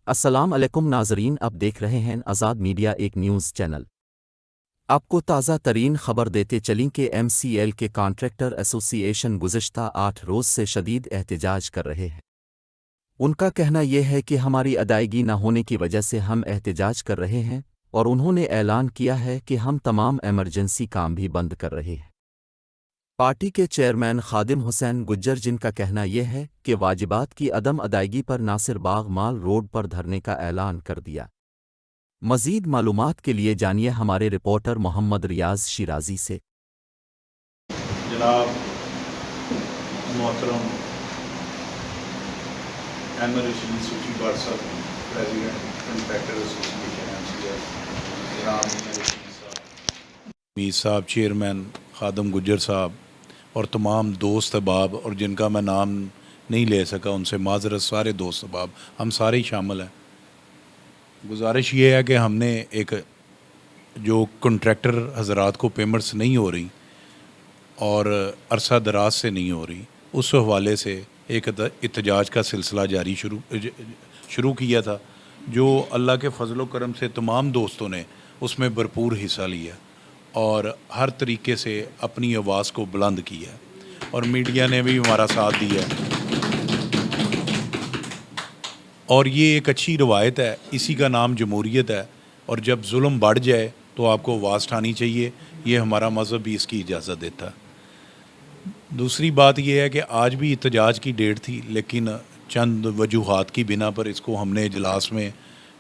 अस्सलाम अलैकुम नाजरीन, अब देख रहे हैं आज़ाद मीडिया एक न्यूज़ चैनल। आपको ताज़ा तरीन खबर देते चलें कि MCL के कॉन्ट्रैक्टर एसोसिएशन गुज़िश्ता 8 रोज़ से शदीद एहतजाज कर रहे हैं। उनका कहना यह है कि हमारी अदायगी न होने की वजह से हम एहतजाज कर रहे हैं और उन्होंने ऐलान किया है कि हम तमाम इमरजेंसी काम भी बंद कर रहे हैं। पार्टी के चेयरमैन खादिम हुसैन गुज्जर, जिनका कहना यह है कि वाजिबात की अदम अदायगी पर नासिर बाग माल रोड पर धरने का ऐलान कर दिया। मज़ीद मालूमात के लिए जानिए हमारे रिपोर्टर मोहम्मद रियाज शिराजी से। जनाब मोहतरम एमर रशीद सूची भट्ट साहब, प्रेसिडेंट कॉन्ट्रैक्टर एसोसिएशन MCL, जनाब मीर साहब चेयरमैन, खादम गुज्जर साहब और तमाम दोस्त अहबाब, और जिनका मैं नाम नहीं ले सका उनसे माजरत, सारे दोस्त अहबाब हम सारे ही शामिल हैं। गुजारिश ये है कि हमने एक जो कॉन्ट्रैक्टर हज़रात को पेमेंट्स नहीं हो रही और अरसा दराज से नहीं हो रही, उस हवाले से एक एहतजाज का सिलसिला जारी शुरू किया था, जो अल्लाह के फजल व करम से तमाम दोस्तों ने उसमें भरपूर हिस्सा लिया और हर तरीके से अपनी आवाज़ को बुलंद किया और मीडिया ने भी हमारा साथ दिया। और ये एक अच्छी रवायत है, इसी का नाम जमहूरियत है, और जब जुल्म बढ़ जाए तो आपको आवाज़ उठानी चाहिए। ये हमारा मज़हब भी इसकी इजाज़त देता है। दूसरी बात यह है कि आज भी एहतजाज की डेट थी, लेकिन चंद वजूहात की बिना पर इसको हमने इजलास में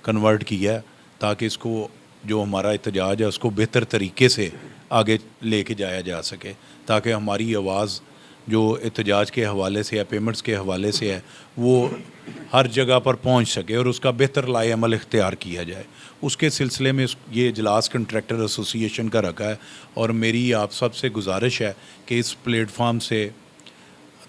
कन्वर्ट किया है, ताकि इसको जो हमारा एहतजाज है उसको बेहतर तरीके से आगे लेके जाया जा सके, ताकि हमारी आवाज़ जो एहतजाज के हवाले से या पेमेंट्स के हवाले से है वो हर जगह पर पहुंच सके और उसका बेहतर लाए अमल इख्तियार किया जाए। उसके सिलसिले में ये इजलास कॉन्ट्रैक्टर एसोसिएशन का रखा है, और मेरी आप सब से गुजारिश है कि इस प्लेटफार्म से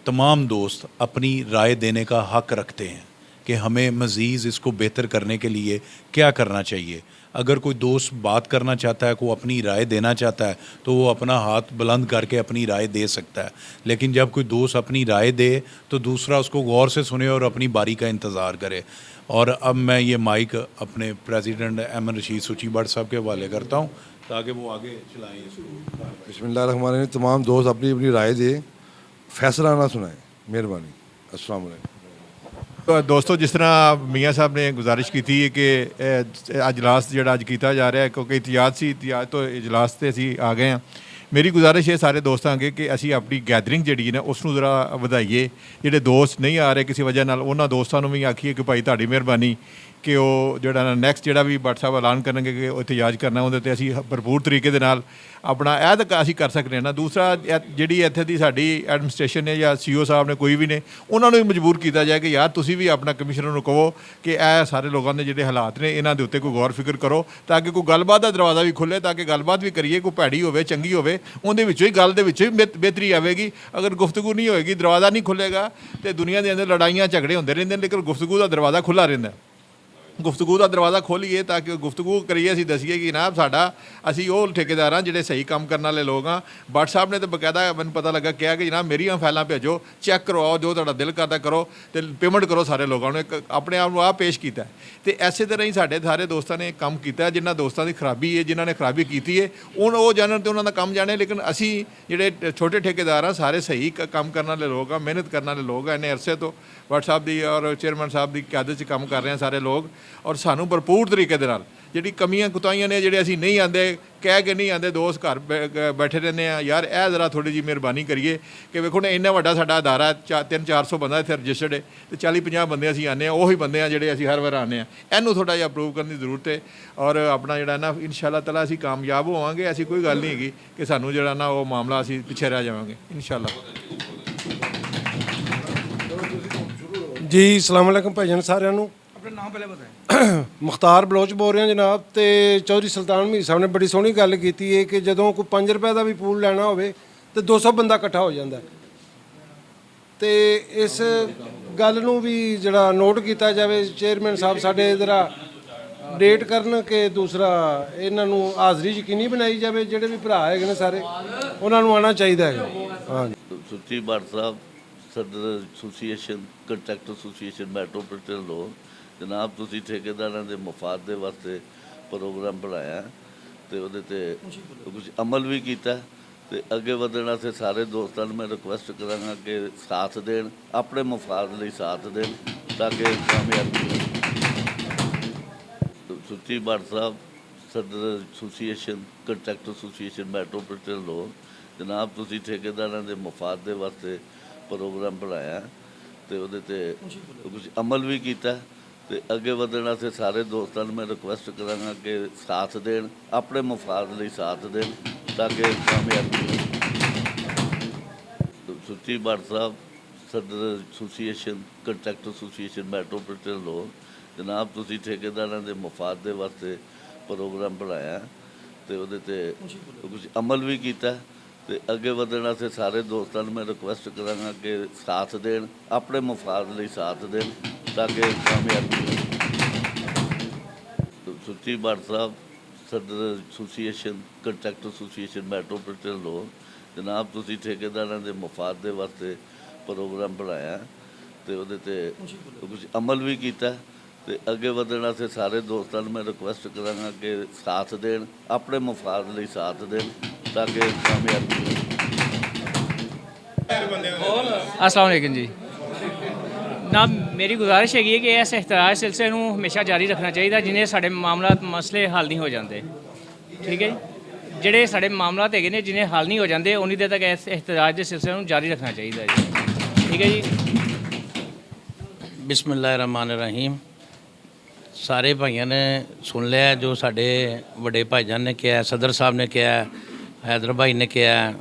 तमाम दोस्त अपनी राय देने का हक़ रखते हैं कि हमें मज़ीद इसको बेहतर करने के लिए क्या करना चाहिए। अगर कोई दोस्त बात करना चाहता है, कोई अपनी राय देना चाहता है, तो वो अपना हाथ बुलंद करके अपनी राय दे सकता है। लेकिन जब कोई दोस्त अपनी राय दे तो दूसरा उसको गौर से सुने और अपनी बारी का इंतज़ार करे। और अब मैं ये माइक अपने प्रेसिडेंट एमर रशीद सूची भट्ट साहब के हवाले करता हूँ, ताकि वो आगे चलाएँ इसको। बिस्मिल्लाह, तमाम दोस्त अपनी अपनी राय दे, फैसला ना सुनाएं, मेहरबानी। अस्सलाम वालेकुम। तो दोस्तों, जिस तरह मियाँ साहब ने गुजारिश की थी कि अजलास जो अज किया जा रहा है, क्योंकि एहतियाज तो इजलास से असी आ गए हैं। मेरी गुजारिश है सारे दोस्तों अगे कि असी अपनी गैदरिंग जी ने उसनों जरा वधाइए। जोड़े दोस्त नहीं आ रहे किसी वजह नाल, उन्होंने दोस्तों भी आखिए कि भाई तुहाडी मेहरबानी कि वो जो नैक्सट जोड़ा भी भट्ट साहब ऐलान करेंगे कि एहतजाज करना, उहदे असी भरपूर तरीके दे नाल अपना ऐद असी कर सकते हैं ना। दूसरा जी इत्थे दी साडी एडमिनिस्ट्रेशन ने या CO साहब ने कोई भी ने, उन्होंने भी मजबूर किया जाए कि यार तुसी भी अपना कमिश्नर को कहो कि यह सारे लोगों के जोड़े हालात ने इन्हों के उत्ते कोई गौर फिक्र करो, ताकि कोई गलबात का दरवाज़ा भी खुले, ताकि गलबात भी करिए, कोई भैड़ी हो चंगी हो उन्हें ही गल दे विचों ही बेहतरी आएगी। अगर गुफ्तगू नहीं होएगी, दरवाज़ा नहीं खुलेगा, तो दुनिया के अंदर लड़ाइयाँ झगड़े होंदे रहिंदे, लेकिन गुफ्तगू का दरवाज़ा खुला रहिंदा। गुफ्तगू का दरवाज़ा खोलीए ताकि गुफ्तगू करिए, असीं दसीए कि जनाब साडा असीं वो ठेकेदार हाँ जिहड़े सही काम करने वाले लोग हाँ। भट्ट साहब ने तो बकायदा मैंने पता लगा कहा कि जनाब मेरियां फाइलां भेजो, चैक करवाओ, जो तुहाडा दिल करदा करो तो पेमेंट करो। सारे लोगों ने अपने आप आप पेश किया। तो इसे तरह ही साढ़े सारे दोस्तों ने काम किया, जिन्होंने दोस्तों की खराबी है, जिन्होंने खराबी की है हूँ वो जानन तो उन्होंने काम जाने। लेकिन असी जोड़े छोटे ठेकेदार हाँ सारे सही काम करने वाले लोग हाँ, मेहनत करने वाले लोग हैं। इन्ने अरसे तो भट्ट साहब की और चेयरमैन साहब की क्यादत काम कर रहे हैं सारे लोग, और सानू भरपूर तरीके दे नाल जिहड़ी कमियां कुताइयां ने जिहड़े असीं नहीं आंदे, कह के नहीं आंदे, दोस्त घर बैठे रहने यार यह जरा थोड़ी जी मेहरबानी करिए कि वेखो ना इन्ना वड्डा साडा अदारा 300-400 बंदा इत्थे रजिस्टर्ड है, तो 40-50 बंदे असीं आने, उही बंदे हैं जिहड़े असीं हर बार आने। इनू थोड़ा जिहा अप्रूव करने की जरूरत है, और अपना जिहड़ा ना इंशाअल्लाह ताला असीं कामयाब होवांगे। ऐसी कोई गल नहीं हैगी कि सानू जिहड़ा ना वो मामला असीं पिछे रह जावांगे इंशाअल्लाह। जी अस्सलाम वालेकुम भाईजान सारिਆਂ ਨੂੰ। अपना नाम पहले बताएं। मुख्तार बलोच बोल रहे हैं जनाब। तो चौधरी सुल्तान मीर साहब ने बड़ी सोहनी गल की है कि जदों कोई 5 रुपए का भी पूल लेना हो तो 200 बंदा इकट्ठा हो जाता है। तो इस गल नूं भी जरा नोट किया जाए, चेयरमैन साहब साडे जरा डेट करन के दूसरा इन्हां नूं हाज़री यकीनी बनाई जाए। जिहड़े भी भरा है ने सारे उन्हां नूं आना चाहिए है। हाँ सूची भट्ट साहब सदर एसोसीएशन कॉन्ट्रैक्टर एसोसीएशन मेट्रोपॉलिटन लोग, ਜਨਾਬ ਤੁਸੀਂ ਠੇਕੇਦਾਰਾਂ ਦੇ ਮਫਾਦ ਦੇ ਵਾਸਤੇ ਪ੍ਰੋਗਰਾਮ ਬਣਾਇਆ ਤੇ ਉਹਦੇ ਤੇ ਕੁਝ ਅਮਲ ਵੀ ਕੀਤਾ ਤੇ ਅੱਗੇ ਵਧਣ ਵਾਸਤੇ ਸਾਰੇ ਦੋਸਤਾਂ ਨੂੰ ਮੈਂ ਰਿਕੁਐਸਟ ਕਰਾਂਗਾ ਕਿ ਸਾਥ ਦੇਣ, ਆਪਣੇ ਮਫਾਦ ਲਈ ਸਾਥ ਦੇਣ ਤਾਂ ਕਿ ਕਾਮਯਾਬੀ ਹੋ। ਸੁੱਚੀ ਭੱਟ ਸਾਹਿਬ, ਸਦਰ ਐਸੋਸੀਏਸ਼ਨ, ਕੰਟਰੈਕਟਰ ਐਸੋਸੀਏਸ਼ਨ ਮੈਟਰੋਪੋਲੀਟਨ ਲੋ, ਜਨਾਬ ਤੁਸੀਂ ਠੇਕੇਦਾਰਾਂ ਦੇ ਮਫਾਦ ਦੇ ਵਾਸਤੇ ਪ੍ਰੋਗਰਾਮ ਬਣਾਇਆ ਤੇ ਉਹਦੇ ਤੇ ਕੁਝ ਅਮਲ ਵੀ ਕੀਤਾ ਤੇ ਅੱਗੇ ਵਧਣ ਵਾਸਤੇ ਸਾਰੇ ਦੋਸਤਾਂ ਨੂੰ ਮੈਂ ਰਿਕੁਐਸਟ ਕਰਾਂਗਾ ਕਿ ਸਾਥ ਦੇਣ, ਆਪਣੇ ਮਫਾਦ ਲਈ ਸਾਥ ਦੇਣ ਤਾਂ ਕਿ ਕਾਮਯਾਬੀ ਹੋ। ਸੁੱਚੀ ਭੱਟ ਸਾਹਿਬ, ਸਦਰ ਐਸੋਸੀਏਸ਼ਨ, ਕੰਟਰੈਕਟਰ ਐਸੋਸੀਏਸ਼ਨ ਮੈਟਰੋਪੋਲੀਟਨ ਲੋ, ਜਨਾਬ ਤੁਸੀਂ ਠੇਕੇਦਾਰਾਂ ਦੇ ਮਫਾਦ ਦੇ ਵਾਸਤੇ ਪ੍ਰੋਗਰਾਮ ਬਣਾਇਆ ਤੇ ਉਹਦੇ ਤੇ ਕੁਝ ਅਮਲ ਵੀ ਕੀਤਾ ਤੇ ਅੱਗੇ ਵਧਣ ਵਾਸਤੇ ਸਾਰੇ ਦੋਸਤਾਂ ਨੂੰ ਮੈਂ ਰਿਕੁਐਸਟ ਕਰਾਂਗਾ ਕਿ ਸਾਥ ਦੇਣ, ਆਪਣੇ ਮਫਾਦ ਲਈ ਸਾਥ ਦੇਣ ਤਾਂ ਕਿ ਕਾਮਯਾਬੀ ਹੋ। ਸੁੱਚੀ ਭੱਟ ਸਾਹਿਬ, ਸਦਰ ਐਸੋਸੀਏਸ਼ਨ, ਕੰਟਰੈਕਟਰ ਐਸੋਸੀਏਸ਼ਨ ਮੈਟਰੋਪੋਲੀਟਨ ਲੋ, ਜਨਾਬ ਤੁਸੀਂ ਠੇਕੇਦਾਰਾਂ ਦੇ ਮਫਾਦ ਦੇ ਵਾਸਤੇ ਪ੍ਰੋਗਰਾਮ ਬਣਾਇਆ ਤੇ ਉਹਦੇ ਤੇ ਕੁਝ ਅਮਲ ਵੀ ਕੀਤਾ ਤੇ ਅੱਗੇ ਵਧਣ ਵਾਸਤੇ ਸਾਰੇ ਦੋਸਤਾਂ ਨੂੰ ਮੈਂ ਰਿਕੁਐਸਟ ਕਰਾਂਗਾ ਕਿ ਸਾਥ ਦੇਣ, ਆਪਣੇ ਮਫਾਦ ਲਈ ਸਾਥ ਦੇਣ ਤਾਂ ਕਿ ਕਾਮਯਾਬੀ ਹੋ। अस्सलाम वालेकुम जी। ना मेरी गुजारिश हैगी है कि इस एहतराज सिलसिले ਨੂੰ ਹਮੇਸ਼ਾ ਜਾਰੀ ਰੱਖਣਾ ਚਾਹੀਦਾ ਜਿਨੇ ਸਾਡੇ ਮਾਮਲਾਤ ਮਸਲੇ ਹੱਲ ਨਹੀਂ ਹੋ ਜਾਂਦੇ। ਠੀਕ ਹੈ ਜੀ, ਜਿਹੜੇ ਸਾਡੇ ਮਾਮਲਾਤ ਹੈਗੇ ਨੇ ਜਿਨੇ ਹੱਲ ਨਹੀਂ ਹੋ ਜਾਂਦੇ ਉਨੀ ਦੇਰ ਤੱਕ ਇਸ एहतराज ਦੇ ਸਿਲਸਿਲੇ ਨੂੰ ਜਾਰੀ ਰੱਖਣਾ ਚਾਹੀਦਾ ਜੀ। ਠੀਕ ਹੈ ਜੀ। ਬਿਸਮਿਲ੍ਲਾਹਿਰਰਹਿਮਾਨਿਰਰਹੀਮ। ਸਾਰੇ ਭਾਈਆਂ ਨੇ ਸੁਣ ਲਿਆ ਜੋ ਸਾਡੇ ਵੱਡੇ ਭਾਈਜਾਨ ਨੇ ਕਿਹਾ, ਸਦਰ ਸਾਹਿਬ ਨੇ ਕਿਹਾ, ਹੈਦਰ ਭਾਈ ਨੇ ਕਿਹਾ,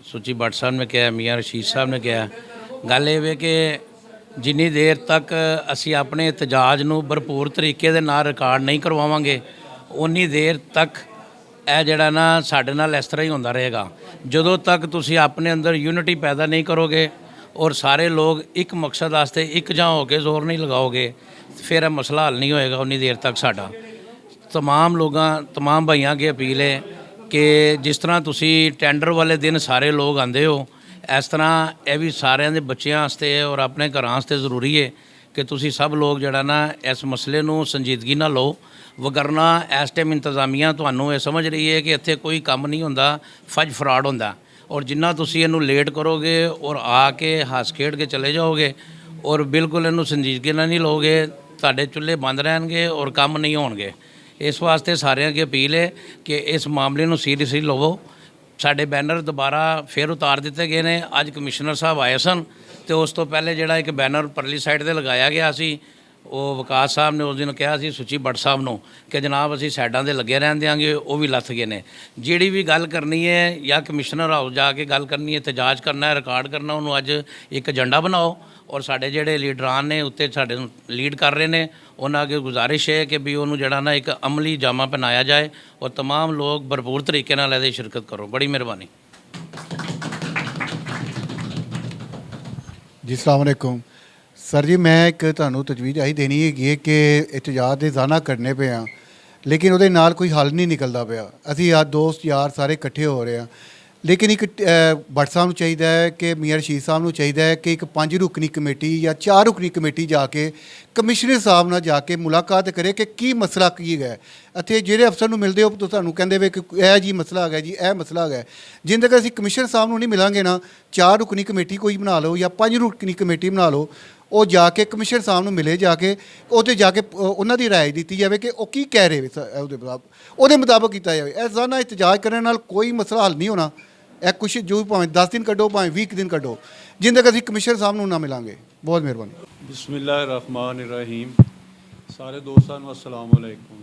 ਸੁੱਚੀ ਭੱਟ ਸਾਹਿਬ ਨੇ ਕਿਹਾ, ਮੀਆਂ ਰਸ਼ੀਦ ਸਾਹਿਬ ਨੇ ਕਿਹਾ। ਗੱਲ ਇਹ ਵੇ ਕਿ ਜਿੰਨੀ ਦੇਰ ਤੱਕ ਅਸੀਂ ਆਪਣੇ ਇਤਜਾਜ ਨੂੰ ਭਰਪੂਰ ਤਰੀਕੇ ਦੇ ਨਾਲ ਰਿਕਾਰਡ ਨਹੀਂ ਕਰਵਾਵਾਂਗੇ ਉਨੀ ਦੇਰ ਤੱਕ ਇਹ ਜਿਹੜਾ ਨਾ ਸਾਡੇ ਨਾਲ ਇਸ ਤਰ੍ਹਾਂ ਹੀ ਹੁੰਦਾ ਰਹੇਗਾ। ਜਦੋਂ ਤੱਕ ਤੁਸੀਂ ਆਪਣੇ ਅੰਦਰ ਯੂਨਿਟੀ ਪੈਦਾ ਨਹੀਂ ਕਰੋਗੇ ਔਰ ਸਾਰੇ ਲੋਕ ਇੱਕ ਮਕਸਦ ਵਾਸਤੇ ਇਕਜਾ ਹੋ ਕੇ ਜ਼ੋਰ ਨਹੀਂ ਲਗਾਓਗੇ ਫਿਰ ਇਹ ਮਸਲਾ ਹੱਲ ਨਹੀਂ ਹੋਏਗਾ ਉਨੀ ਦੇਰ ਤੱਕ ਸਾਡਾ। तमाम भाइयों की अपील है कि जिस तरह तुसी टेंडर वाले दिन सारे लोग आते हो इस तरह यह भी सारे के बच्चों वास्ते और अपने घर वास्ते ज़रूरी है कि तुसी सब लोग जड़ा ना इस मसले नूं संजीदगी ना लो, वगरना इस टाइम इंतजामिया तुहानूं ये समझ रही है कि इत्थे कोई काम नहीं होंदा, फज फराड होंदा और जिन्ना तुसी इहनूं लेट करोगे और आके हस खेड के चले जाओगे और बिल्कुल इहनूं संजीदगी नाल नहीं लोगे तुहाडे चुल्हे बंद रहणगे और काम नहीं होणगे। इस वास्ते सारिਆਂ की अपील है कि इस मामले ਨੂੰ सीरियसली लवो। ਸਾਡੇ बैनर दोबारा फिर उतार दिते गए हैं। अज कमिश्नर साहब आए सन तो उस तो पहले ਜਿਹੜਾ एक बैनर परली साइड ਤੇ लगाया गया सी ਉਹ ਵਿਕਾਸ ਸਾਹਿਬ ਨੇ ਉਸ ਦਿਨ ਕਿਹਾ ਸੀ ਸੁੱਚੀ ਭੱਟ ਸਾਹਿਬ ਨੂੰ ਕਿ ਜਨਾਬ ਅਸੀਂ ਸਾਈਡਾਂ ਦੇ ਲੱਗੇ ਰਹਿਣ ਦਿਆਂਗੇ, ਉਹ ਵੀ ਲੱਥ ਗਏ ਨੇ। ਜਿਹੜੀ ਵੀ ਗੱਲ ਕਰਨੀ ਹੈ ਜਾਂ ਕਮਿਸ਼ਨਰ ਹਾਊਸ ਜਾ ਕੇ ਗੱਲ ਕਰਨੀ ਹੈ, ਇਤਜਾਜ ਕਰਨਾ ਹੈ, ਰਿਕਾਰਡ ਕਰਨਾ, ਉਹਨੂੰ ਅੱਜ ਇੱਕ ਏਜੰਡਾ ਬਣਾਓ ਔਰ ਸਾਡੇ ਜਿਹੜੇ ਲੀਡਰਾਨ ਨੇ ਉੱਤੇ ਸਾਡੇ ਨੂੰ ਲੀਡ ਕਰ ਰਹੇ ਨੇ ਉਹਨਾਂ ਅੱਗੇ ਗੁਜ਼ਾਰਿਸ਼ ਹੈ ਕਿ ਵੀ ਉਹਨੂੰ ਜਿਹੜਾ ਨਾ ਇੱਕ ਅਮਲੀ ਜਾਮਾ ਪਹਿਨਾਇਆ ਜਾਏ ਔਰ तमाम ਲੋਕ ਭਰਪੂਰ ਤਰੀਕੇ ਨਾਲ ਇਹਦੇ ਸ਼ਿਰਕਤ ਕਰੋ। ਬੜੀ ਮਿਹਰਬਾਨੀ जी। अस्सलाम वालेकुम सर जी, मैं एक ਤੁਹਾਨੂੰ ਤਜਵੀਜ਼ ਆਹੀ ਦੇਣੀ ਹੈਗੀ ਹੈ ਕਿ ਇਤਜਾਜ ਦੇ ਜ਼ਾਨਾ ਕਰਨੇ ਪਏ ਆ ਲੇਕਿਨ ਉਹਦੇ ਨਾਲ ਕੋਈ ਹੱਲ ਨਹੀਂ ਨਿਕਲਦਾ ਪਿਆ। ਅਸੀਂ ਆ ਦੋਸਤ ਯਾਰ ਸਾਰੇ ਇਕੱਠੇ ਹੋ ਰਹੇ ਆ ਲੇਕਿਨ ਇੱਕ ਭੱਟ ਸਾਹਿਬ ਨੂੰ ਚਾਹੀਦਾ ਹੈ ਕਿ ਮੀਆਂ ਰਸ਼ੀਦ ਸਾਹਿਬ ਨੂੰ ਚਾਹੀਦਾ ਹੈ ਕਿ ਇੱਕ 5 ਰੁਕਨੀ ਕਮੇਟੀ ਜਾਂ 4 ਰੁਕਨੀ ਕਮੇਟੀ ਜਾ ਕੇ ਕਮਿਸ਼ਨਰ ਸਾਹਿਬ ਨਾਲ ਜਾ ਕੇ ਮੁਲਾਕਾਤ ਕਰੇ ਕਿ ਕੀ ਮਸਲਾ ਕੀ ਹੈ। ਅਤੇ ਜਿਹੜੇ ਅਫਸਰ ਨੂੰ ਮਿਲਦੇ ਹੋ ਤਾਂ ਤੁਹਾਨੂੰ ਕਹਿੰਦੇ ਵੇ ਕਿ ਇਹ ਜੀ ਮਸਲਾ ਹੈਗਾ ਜੀ, ਇਹ ਮਸਲਾ ਹੈਗਾ। ਜਿੰਨ ਤੱਕ ਅਸੀਂ ਕਮਿਸ਼ਨਰ ਸਾਹਿਬ ਨੂੰ ਨਹੀਂ ਮਿਲਾਂਗੇ ਨਾ, 4 ਰੁਕਨੀ ਕਮੇਟੀ ਕੋਈ ਬਣਾ ਲਓ ਜਾਂ 5 ਰੁਕਨੀ ਕਮੇਟੀ ਬਣਾ ਲਓ, ਉਹ ਜਾ ਕੇ ਕਮਿਸ਼ਨਰ ਸਾਹਿਬ ਨੂੰ ਮਿਲੇ, ਜਾ ਕੇ ਉਹਦੇ ਜਾ ਕੇ ਉਹਨਾਂ ਦੀ ਰਾਏ ਦਿੱਤੀ ਜਾਵੇ ਕਿ ਉਹ ਕੀ ਕਹਿ ਰਹੇ ਉਹਦੇ ਮੁਤਾਬਕ ਕੀਤਾ ਜਾਵੇ। ਇਹ ਜ਼ਾਨਾ ਇਤਜਾਜ ਕਰਨ ਨਾਲ ਕੋਈ ਮਸਲਾ ਹੱਲ ਨਹੀਂ ਹੋਣਾ। ਇਹ ਕੁਛ ਜੋ ਭਾਵੇਂ 10 दिन ਕੱਢੋ ਭਾਵੇਂ 20 दिन ਕੱਢੋ, ਜਿੰਨ ਤੱਕ ਅਸੀਂ ਕਮਿਸ਼ਨਰ ਸਾਹਿਬ ਨੂੰ ਨਾ ਮਿਲਾਂਗੇ। ਬਹੁਤ ਮਿਹਰਬਾਨੀ। ਬਿਸਮਿਲ੍ਲਾਹਿਰਰਹਿਮਾਨਿਰਰਹੀਮ। ਸਾਰੇ ਦੋਸਤਾਂ ਨੂੰ ਅਸਲਾਮ ਵਾਲੇਕੁਮ।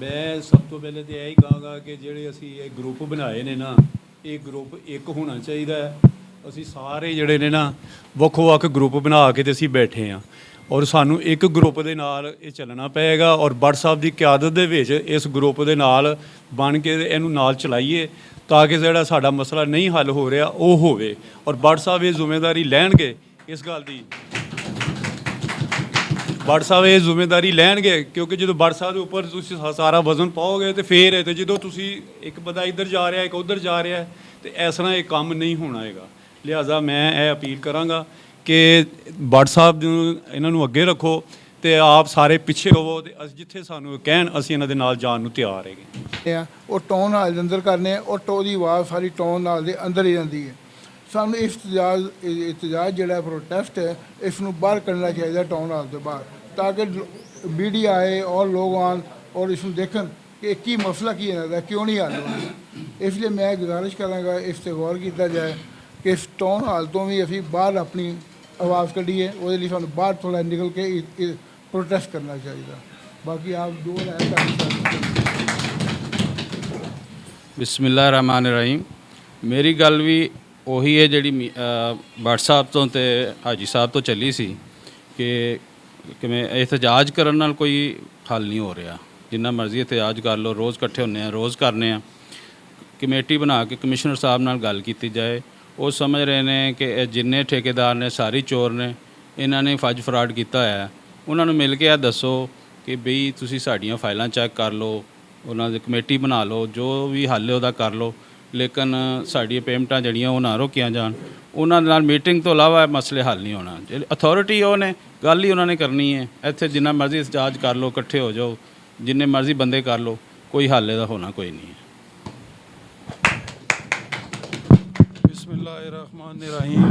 ਮੈਂ ਸਭ ਤੋਂ ਪਹਿਲੇ ਤਾਂ ਇਹ ਹੀ ਕਹਾਂਗਾ ਕਿ ਜਿਹੜੇ ਅਸੀਂ ਇਹ ਗਰੁੱਪ ਬਣਾਏ ਨੇ ਨਾ, ਇਹ ਗਰੁੱਪ ਇੱਕ ਹੋਣਾ ਚਾਹੀਦਾ ਹੈ। ਅਸੀਂ ਸਾਰੇ ਜਿਹੜੇ ਨੇ ਨਾ ਵੱਖੋ ਵੱਖ ਗਰੁੱਪ ਬਣਾ ਕੇ ਤੇ ਅਸੀਂ ਬੈਠੇ ਹਾਂ ਔਰ ਸਾਨੂੰ ਇੱਕ ਗਰੁੱਪ ਦੇ ਨਾਲ ਇਹ ਚੱਲਣਾ ਪਏਗਾ ਔਰ ਭੱਟ ਸਾਹਿਬ ਦੀ ਕਿਆਦਤ ਦੇ ਵਿੱਚ ਇਸ ਗਰੁੱਪ ਦੇ ਨਾਲ ਬਣ ਕੇ ਇਹਨੂੰ ਨਾਲ ਚਲਾਈਏ ਤਾਂ ਕਿ ਜਿਹੜਾ ਸਾਡਾ ਮਸਲਾ ਨਹੀਂ ਹੱਲ ਹੋ ਰਿਹਾ ਉਹ ਹੋਵੇ ਔਰ ਭੱਟ ਸਾਹਿਬ ਇਹ ਜ਼ਿੰਮੇਵਾਰੀ ਲੈਣਗੇ ਇਸ ਗੱਲ ਦੀ। ਭੱਟ ਸਾਹਿਬ ਇਹ ਜ਼ਿੰਮੇਵਾਰੀ ਲੈਣਗੇ ਕਿਉਂਕਿ ਜਦੋਂ ਭੱਟ ਸਾਹਿਬ ਦੇ ਉੱਪਰ ਤੁਸੀਂ ਸਾਰਾ ਵਜ਼ਨ ਪਾਓਗੇ ਤੇ ਫੇਰ ਹੈ ਤੇ ਜਦੋਂ ਤੁਸੀਂ ਇੱਕ ਬੰਦਾ ਇੱਧਰ ਜਾ ਰਿਹਾ ਇੱਕ ਉੱਧਰ ਜਾ ਰਿਹਾ ਤੇ ਇਸ ਤਰ੍ਹਾਂ ਇਹ ਕੰਮ ਨਹੀਂ ਹੋਣਾ ਹੈਗਾ। ਲਿਹਾਜ਼ਾ ਮੈਂ ਇਹ ਅਪੀਲ ਕਰਾਂਗਾ ਕਿ ਭੱਟ ਸਾਹਿਬ ਨੂੰ ਇਹਨਾਂ ਨੂੰ ਅੱਗੇ ਰੱਖੋ ਤੇ ਆਪ ਸਾਰੇ ਪਿੱਛੇ ਹੋਵੋ ਤੇ ਜਿੱਥੇ ਸਾਨੂੰ ਕਹਿਣ ਅਸੀਂ ਇਹਨਾਂ ਦੇ ਨਾਲ ਜਾਣ ਨੂੰ ਤਿਆਰ ਹੈਗੇ ਆ ਉਹ ਟੋਨ ਨਾਲ ਦੇ ਅੰਦਰ ਕਰਨੇ ਆ ਔਰ ਟੋ ਦੀ ਆਵਾਜ਼ ਸਾਰੀ ਟੋਨ ਨਾਲ ਦੇ ਅੰਦਰ ਹੀ ਰਹਿੰਦੀ ਹੈ। ਸਾਨੂੰ ਇhtਜਾਜ ਜਿਹੜਾ ਪ੍ਰੋਟੈਸਟ ਹੈ ਇਸ ਨੂੰ ਬਾਹਰ ਕਰਨਾ ਚਾਹੀਦਾ ਟਾਊਨ ਹਾਲ ਤੋਂ ਬਾਹਰ, ਤਾਂ ਕਿ ਮੀਡੀਆ ਆਏ ਔਰ ਲੋਕ ਆਉਣ ਔਰ ਇਸ ਨੂੰ ਦੇਖਣ ਕਿ ਕੀ ਮਸਲਾ ਕੀ ਇਹਨਾਂ ਦਾ, ਕਿਉਂ ਨਹੀਂ ਹੱਲ ਹੋਣਾ। ਇਸ ਲਈ ਮੈਂ ਗੁਜ਼ਾਰਿਸ਼ ਕਰਾਂਗਾ ਇਸ 'ਤੇ ਗੌਰ ਕੀਤਾ ਜਾਏ ਕਿ ਇਸ ਟਾਊਨ ਹਾਲ ਤੋਂ ਵੀ ਅਸੀਂ ਬਾਹਰ ਆਪਣੀ ਆਵਾਜ਼ ਕੱਢੀਏ। ਉਹਦੇ ਲਈ ਸਾਨੂੰ ਬਾਹਰ ਥੋੜ੍ਹਾ ਨਿਕਲ ਕੇ ਪ੍ਰੋਟੈਸਟ ਕਰਨਾ ਚਾਹੀਦਾ। ਬਾਕੀ ਆਪ ਦੋ ਬਿਸਮਿਲ੍ਲਾਹਿਰ ਰਹਿਮਾਨਿਰ ਰਹੀਮ। ਮੇਰੀ ਗੱਲ ਵੀ ਉਹੀ ਹੈ ਜਿਹੜੀ ਭੱਟ ਸਾਹਿਬ ਤੋਂ ਤੇ ਹਾਜੀ ਸਾਹਿਬ ਤੋਂ ਚੱਲੀ ਸੀ ਕਿ ਕਿਵੇਂ ਇhtਜਾਜ ਕਰਨ ਨਾਲ ਕੋਈ ਹੱਲ ਨਹੀਂ ਹੋ ਰਿਹਾ। ਜਿੰਨਾ ਮਰਜ਼ੀ ਇhtਜਾਜ ਕਰ ਲਓ, ਰੋਜ਼ ਇਕੱਠੇ ਹੁੰਦੇ ਆ, ਰੋਜ਼ ਕਰਨੇ ਆ। ਕਮੇਟੀ ਬਣਾ ਕੇ ਕਮਿਸ਼ਨਰ ਸਾਹਿਬ ਨਾਲ ਗੱਲ ਕੀਤੀ ਜਾਏ। ਉਹ ਸਮਝ ਰਹੇ ਨੇ ਕਿ ਇਹ ਜਿੰਨੇ ਠੇਕੇਦਾਰ ਨੇ ਸਾਰੇ ਚੋਰ ਨੇ, ਇਹਨਾਂ ਨੇ ਫੱਜ ਫਰਾਡ ਕੀਤਾ ਹੋਇਆ। ਉਹਨਾਂ ਨੂੰ ਮਿਲ ਕੇ ਇਹ ਦੱਸੋ ਕਿ ਬਈ ਤੁਸੀਂ ਸਾਡੀਆਂ ਫਾਈਲਾਂ ਚੈੱਕ ਕਰ ਲਓ, ਉਹਨਾਂ ਦੀ ਕਮੇਟੀ ਬਣਾ ਲਓ, ਜੋ ਵੀ ਹੱਲ ਉਹਦਾ ਕਰ ਲਓ, ਲੇਕਿਨ ਸਾਡੀਆਂ ਪੇਮੈਂਟਾਂ ਜਿਹੜੀਆਂ ਉਹ ਨਾ ਰੋਕੀਆਂ ਜਾਣ। ਉਹਨਾਂ ਨਾਲ ਮੀਟਿੰਗ ਤੋਂ ਇਲਾਵਾ ਮਸਲੇ ਹੱਲ ਨਹੀਂ ਹੋਣਾ। ਜਿਹੜੀ ਅਥਾਰਟੀ ਉਹ ਨੇ, ਗੱਲ ਹੀ ਉਹਨਾਂ ਨੇ ਕਰਨੀ ਹੈ। ਇੱਥੇ ਜਿੰਨਾ ਮਰਜ਼ੀ ਇhtਜਾਜ ਕਰ ਲਓ, ਇਕੱਠੇ ਹੋ ਜਾਓ, ਜਿੰਨੇ ਮਰਜ਼ੀ ਬੰਦੇ ਕਰ लो, कोई हल का होना कोई नहीं है। बिस्मिल्लाहिर्रहमानिर्रहीम।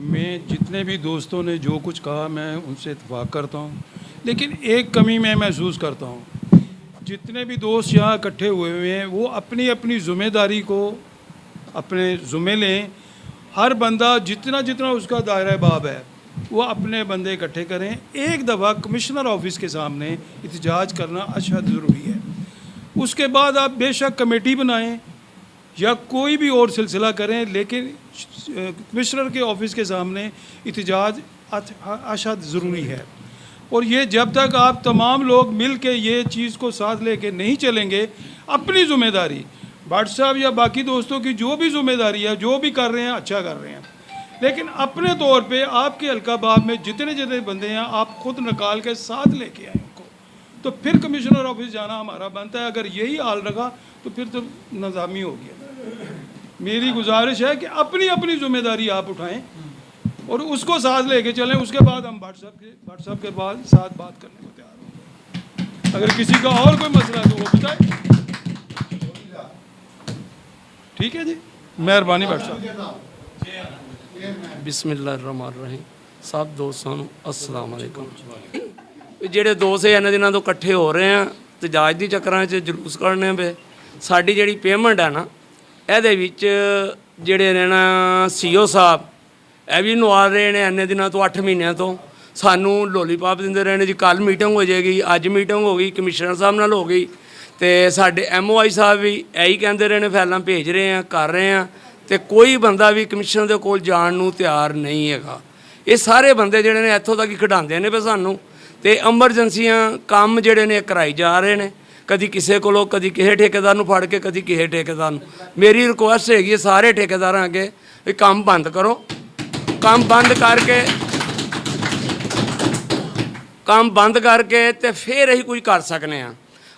मैं जितने भी दोस्तों ने जो कुछ कहा मैं उनसे इत्तेफाक करता हूँ, लेकिन एक कमी मैं महसूस करता हूँ। जितने भी दोस्त यहाँ इकट्ठे हुए हैं वो अपनी अपनी ज़िम्मेदारी को अपने ज़िम्मे लें। हर बंदा जितना जितना उसका दायरा बाब है वो अपने बंदे इकट्ठे करें। एक दफ़ा कमिश्नर ऑफिस के सामने एहतजाज करना अशद ज़रूरी है। उसके बाद आप बेशक कमेटी बनाएं या कोई भी और सिलसिला करें, लेकिन कमिश्नर के ऑफिस के सामने एहतजाज अशद ज़रूरी है। और ये जब तक आप तमाम लोग मिल के ये चीज़ को साथ लेके नहीं चलेंगे, अपनी ज़िम्मेदारी भट्ट साहब या बाकी दोस्तों की जो भी ज़िम्मेदारी है, जो भी कर रहे हैं अच्छा कर रहे हैं, लेकिन अपने तौर पे आपके हल्का बाब में जितने जितने बंदे हैं आप खुद निकाल के साथ लेके आए उनको। तो फिर कमिश्नर ऑफिस जाना हमारा बनता है। अगर यही हाल रखा तो फिर तो नज़ामी हो गया। मेरी गुजारिश है कि अपनी अपनी ज़िम्मेदारी आप उठाएं और उसको साथ लेके चलें। उसके बाद हम भट्ट साहब के बाद साथ बात करने को तैयार हों। अगर किसी का और कोई मसला है तो वो बताए। ठीक है जी, मेहरबानी भट्ट साहब। ਬਿਸਮਿਲ੍ਲਾਹਿਰਰਹਿਮਾਨਿਰਰਹੀਮ। ਸਭ ਦੋਸਤਾਂ ਨੂੰ अस्सलाम वालेकुम। ਜਿਹੜੇ ਦੋਸਤ ਇਹਨਾਂ ਦਿਨਾਂ ਤੋਂ ਇਕੱਠੇ ਹੋ ਰਹੇ ਆ ਤਜਾਜ ਦੀ ਚੱਕਰਾਂ 'ਚ ਜਲੂਸ ਕੱਢਣੇ ਪਏ। ਸਾਡੀ ਜਿਹੜੀ ਪੇਮੈਂਟ ਹੈ ਨਾ, ਇਹਦੇ ਵਿੱਚ ਜਿਹੜੇ ਨੇ ਨਾ CEO ਸਾਹਿਬ ਇਹ ਵੀ ਨਵਾ ਰਹੇ ਨੇ ਇੰਨੇ ਦਿਨਾਂ ਤੋਂ, 8 ਮਹੀਨਿਆਂ ਤੋਂ ਸਾਨੂੰ ਲੋਲੀਪਾਪ ਦਿੰਦੇ ਰਹੇ ਨੇ ਜੀ। ਕੱਲ੍ਹ ਮੀਟਿੰਗ ਹੋ ਜਾਏਗੀ, ਅੱਜ ਮੀਟਿੰਗ ਹੋ ਗਈ, ਕਮਿਸ਼ਨਰ ਸਾਹਿਬ ਨਾਲ ਹੋ ਗਈ, ਤੇ ਸਾਡੇ MOI ਸਾਹਿਬ ਵੀ ਇਹੀ ਕਹਿੰਦੇ ਰਹੇ ਨੇ ਫਾਈਲਾਂ ਭੇਜ ਰਹੇ ਆ, ਕਰ ਰਹੇ ਆ, ਤੇ ਕੋਈ ਬੰਦਾ ਵੀ ਕਮਿਸ਼ਨਰ ਦੇ ਕੋਲ ਜਾਣ ਨੂੰ ਤਿਆਰ ਨਹੀਂ ਹੈਗਾ। ਇਹ ਸਾਰੇ ਬੰਦੇ ਜਿਹੜੇ ਨੇ ਇੱਥੋਂ ਤੱਕ ਹੀ ਖਿਡਾਉਂਦੇ ਨੇ ਪਏ ਸਾਨੂੰ, ਤੇ ਐਮਰਜੈਂਸੀਆਂ ਕੰਮ ਜਿਹੜੇ ਨੇ ਕਰਾਈ ਜਾ ਰਹੇ ਨੇ, ਕਦੀ ਕਿਸੇ ਕੋਲੋਂ, ਕਦੀ ਕਿਸੇ ਠੇਕੇਦਾਰ ਨੂੰ ਫੜ ਕੇ, ਕਦੀ ਕਿਸੇ ਠੇਕੇਦਾਰ ਨੂੰ। ਮੇਰੀ ਰਿਕੁਐਸਟ ਹੈਗੀ ਹੈ ਸਾਰੇ ਠੇਕੇਦਾਰਾਂ ਅੱਗੇ ਵੀ ਕੰਮ ਬੰਦ ਕਰੋ। ਕੰਮ ਬੰਦ ਕਰਕੇ ਤੇ ਫਿਰ ਅਸੀਂ ਕੁਝ ਕਰ ਸਕਨੇ ਆ।